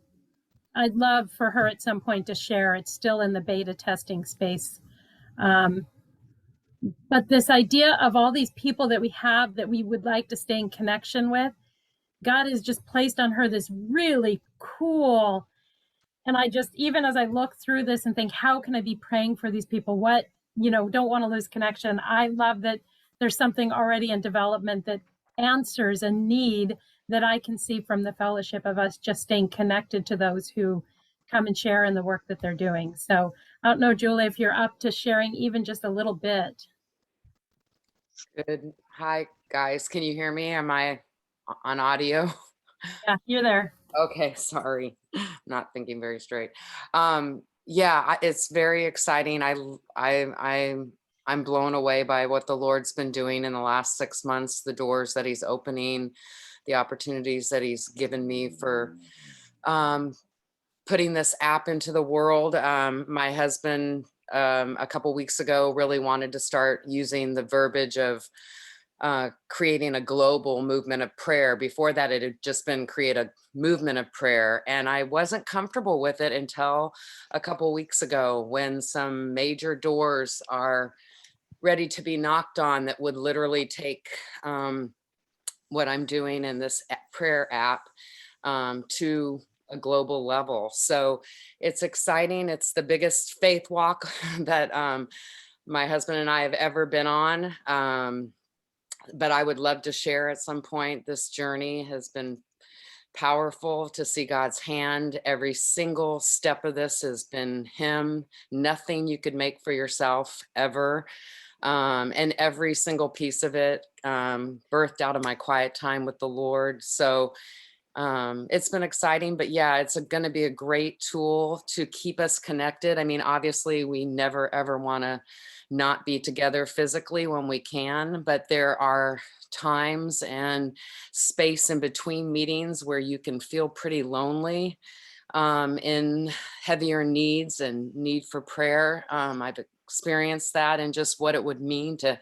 I'd love for her at some point to share, it's still in the beta testing space. But this idea of all these people that we have that we would like to stay in connection with, God has just placed on her this really cool. And I just, even as I look through this and think, how can I be praying for these people? What, don't want to lose connection. I love that there's something already in development that answers a need that I can see from the fellowship of us just staying connected to those who come and share in the work that they're doing. So I don't know, Julie, if you're up to sharing even just a little bit. Good. Hi, guys. Can you hear me? Am I on audio? Yeah, you're there. Okay, sorry. Not thinking very straight. Yeah, it's very exciting. I'm blown away by what the Lord's been doing in the last 6 months, the doors that he's opening, the opportunities that he's given me for putting this app into the world. My husband, a couple weeks ago, really wanted to start using the verbiage of creating a global movement of prayer. Before that, it had just been create a movement of prayer. And I wasn't comfortable with it until a couple weeks ago, when some major doors are ready to be knocked on that would literally take what I'm doing in this prayer app to a global level. So it's exciting. It's the biggest faith walk that my husband and I have ever been on. But I would love to share at some point. This journey has been powerful to see God's hand. Every single step of this has been him. Nothing you could make for yourself ever. And every single piece of it birthed out of my quiet time with the Lord. So It's been exciting, but yeah, it's going to be a great tool to keep us connected. I mean, obviously we never ever want to not be together physically when we can, but there are times and space in between meetings where you can feel pretty lonely, in heavier needs and need for prayer. I've experienced that, and just what it would mean to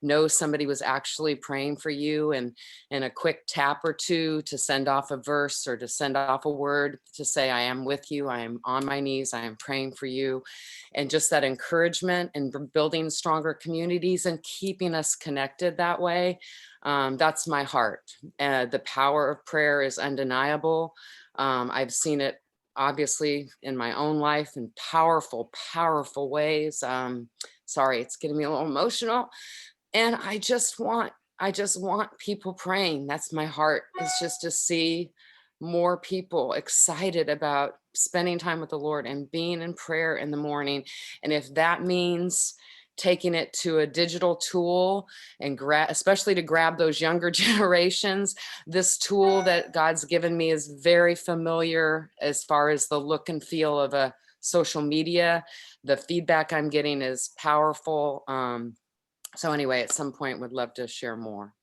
know somebody was actually praying for you, and in a quick tap or two to send off a verse or to send off a word to say, I am with you, I am on my knees, I am praying for you. And just that encouragement and building stronger communities and keeping us connected that way. That's my heart. The power of prayer is undeniable. I've seen it obviously in my own life in powerful, powerful ways. Sorry, it's getting me a little emotional. And I just want people praying. That's my heart, is just to see more people excited about spending time with the Lord and being in prayer in the morning. And if that means taking it to a digital tool and especially to grab those younger generations, this tool that God's given me is very familiar as far as the look and feel of a social media. The feedback I'm getting is powerful. So anyway, at some point would love to share more.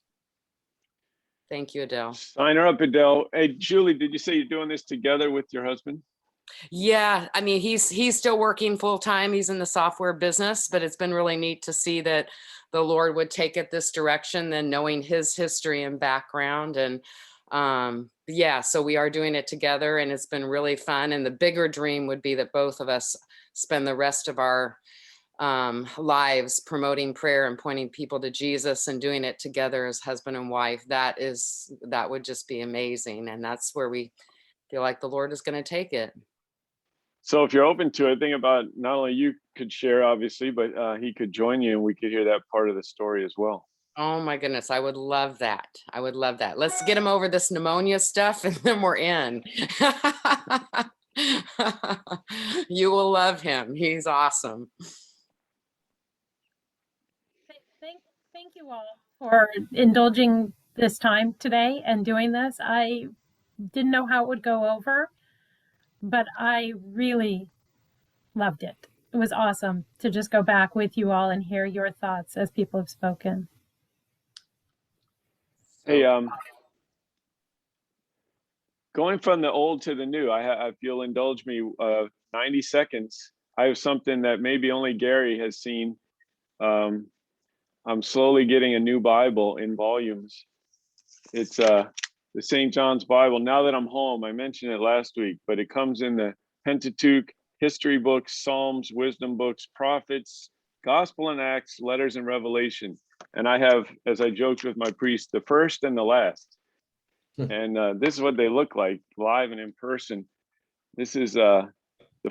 Thank you, Adele. Sign her up, Adele. Hey, Julie, did you say you're doing this together with your husband? Yeah, I mean, he's still working full time. He's in the software business, but it's been really neat to see that the Lord would take it this direction, then knowing his history and background. And yeah, so we are doing it together, and it's been really fun. And the bigger dream would be that both of us spend the rest of our lives promoting prayer and pointing people to Jesus and doing it together as husband and wife. That would just be amazing. And that's where we feel like the Lord is going to take it. So if you're open to it, think about not only you could share, obviously, but he could join you and we could hear that part of the story as well. Oh my goodness, I would love that. I would love that. Let's get him over this pneumonia stuff and then we're in. You will love him. He's awesome. Thank you all for indulging this time today and doing this. I didn't know how it would go over, but I really loved it. It was awesome to just go back with you all and hear your thoughts as people have spoken. Hey, going from the old to the new, if you'll indulge me, 90 seconds. I have something that maybe only Gary has seen. I'm slowly getting a new Bible in volumes. It's the St. John's Bible. Now that I'm home, I mentioned it last week, but it comes in the Pentateuch, history books, Psalms, wisdom books, prophets, Gospel and Acts, letters and Revelation. And I have, as I joked with my priest, the first and the last. And this is what they look like live and in person. This is the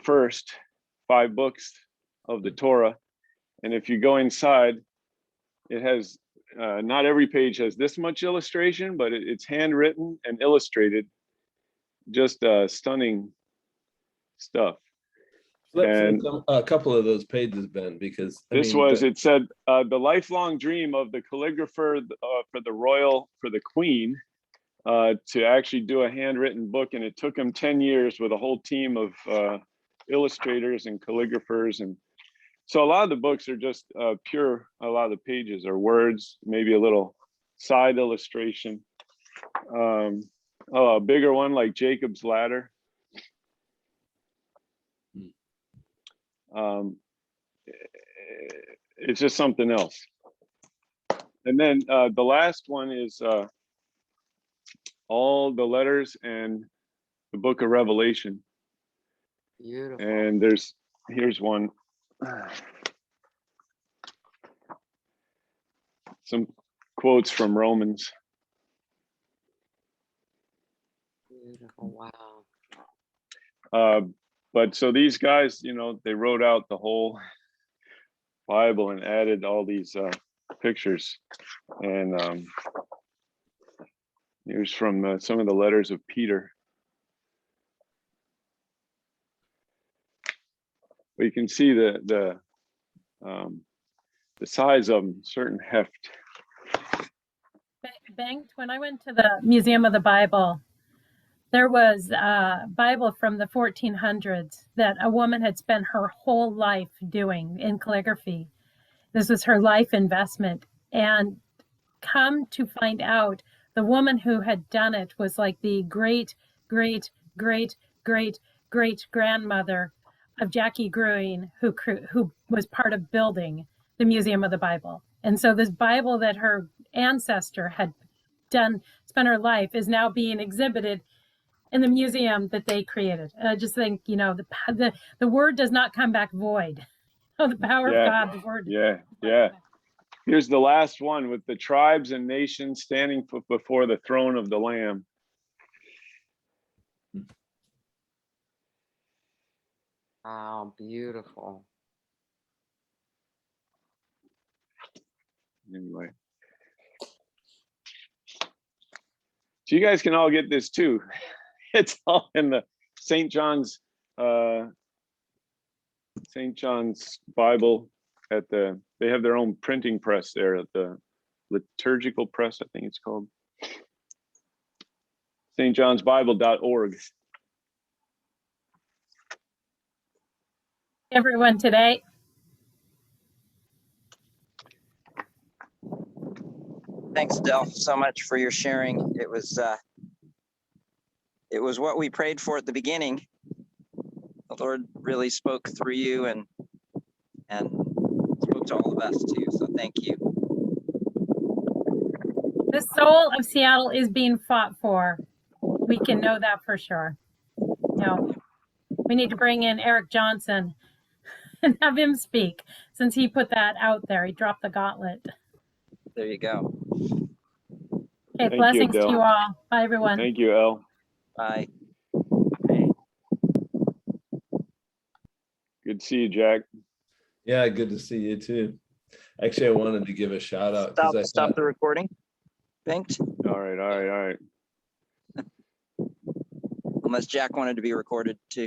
first 5 books of the Torah. And if you go inside, it has, not every page has this much illustration, but it's handwritten and illustrated. Just stunning stuff. And a couple of those pages, Ben, because it said the lifelong dream of the calligrapher for the queen to actually do a handwritten book. And it took him 10 years with a whole team of illustrators and calligraphers. And so a lot of the books are just pure, a lot of the pages are words, maybe a little side illustration. A bigger one like Jacob's Ladder. It's just something else. And then the last one is all the letters and the book of Revelation. Beautiful. And here's one. Some quotes from Romans. Beautiful. Wow. But so these guys, they wrote out the whole Bible and added all these pictures. And here's from some of the letters of Peter. But you can see the size of them, certain heft. Banked, when I went to the Museum of the Bible, there was a Bible from the 1400s that a woman had spent her whole life doing in calligraphy. This was her life investment. And come to find out, the woman who had done it was like the great, great, great, great, great grandmother of Jackie Grewing, who was part of building the Museum of the Bible. And so this Bible that her ancestor had spent her life, is now being exhibited in the museum that they created. And I just think, the word does not come back void. Oh, the power of God, the word. Yeah. Here's the last one, with the tribes and nations standing before the throne of the Lamb. Wow, beautiful. Anyway. So you guys can all get this too. It's all in the St. John's Bible they have their own printing press there at the liturgical press, I think it's called. stjohnsbible.org. Everyone today. Thanks, Adele, so much for your sharing. It was what we prayed for at the beginning. The Lord really spoke through you and spoke to all of us too. So thank you. The soul of Seattle is being fought for. We can know that for sure. We need to bring in Eric Johnson and have him speak, since he put that out there. He dropped the gauntlet. There you go. Okay, blessings to you all. Bye, everyone. Thank you, Elle. Bye. Good to see you, Jack. Yeah, good to see you too. Actually, I wanted to give a shout out. Stop the recording. Thanks. All right. Unless Jack wanted to be recorded too.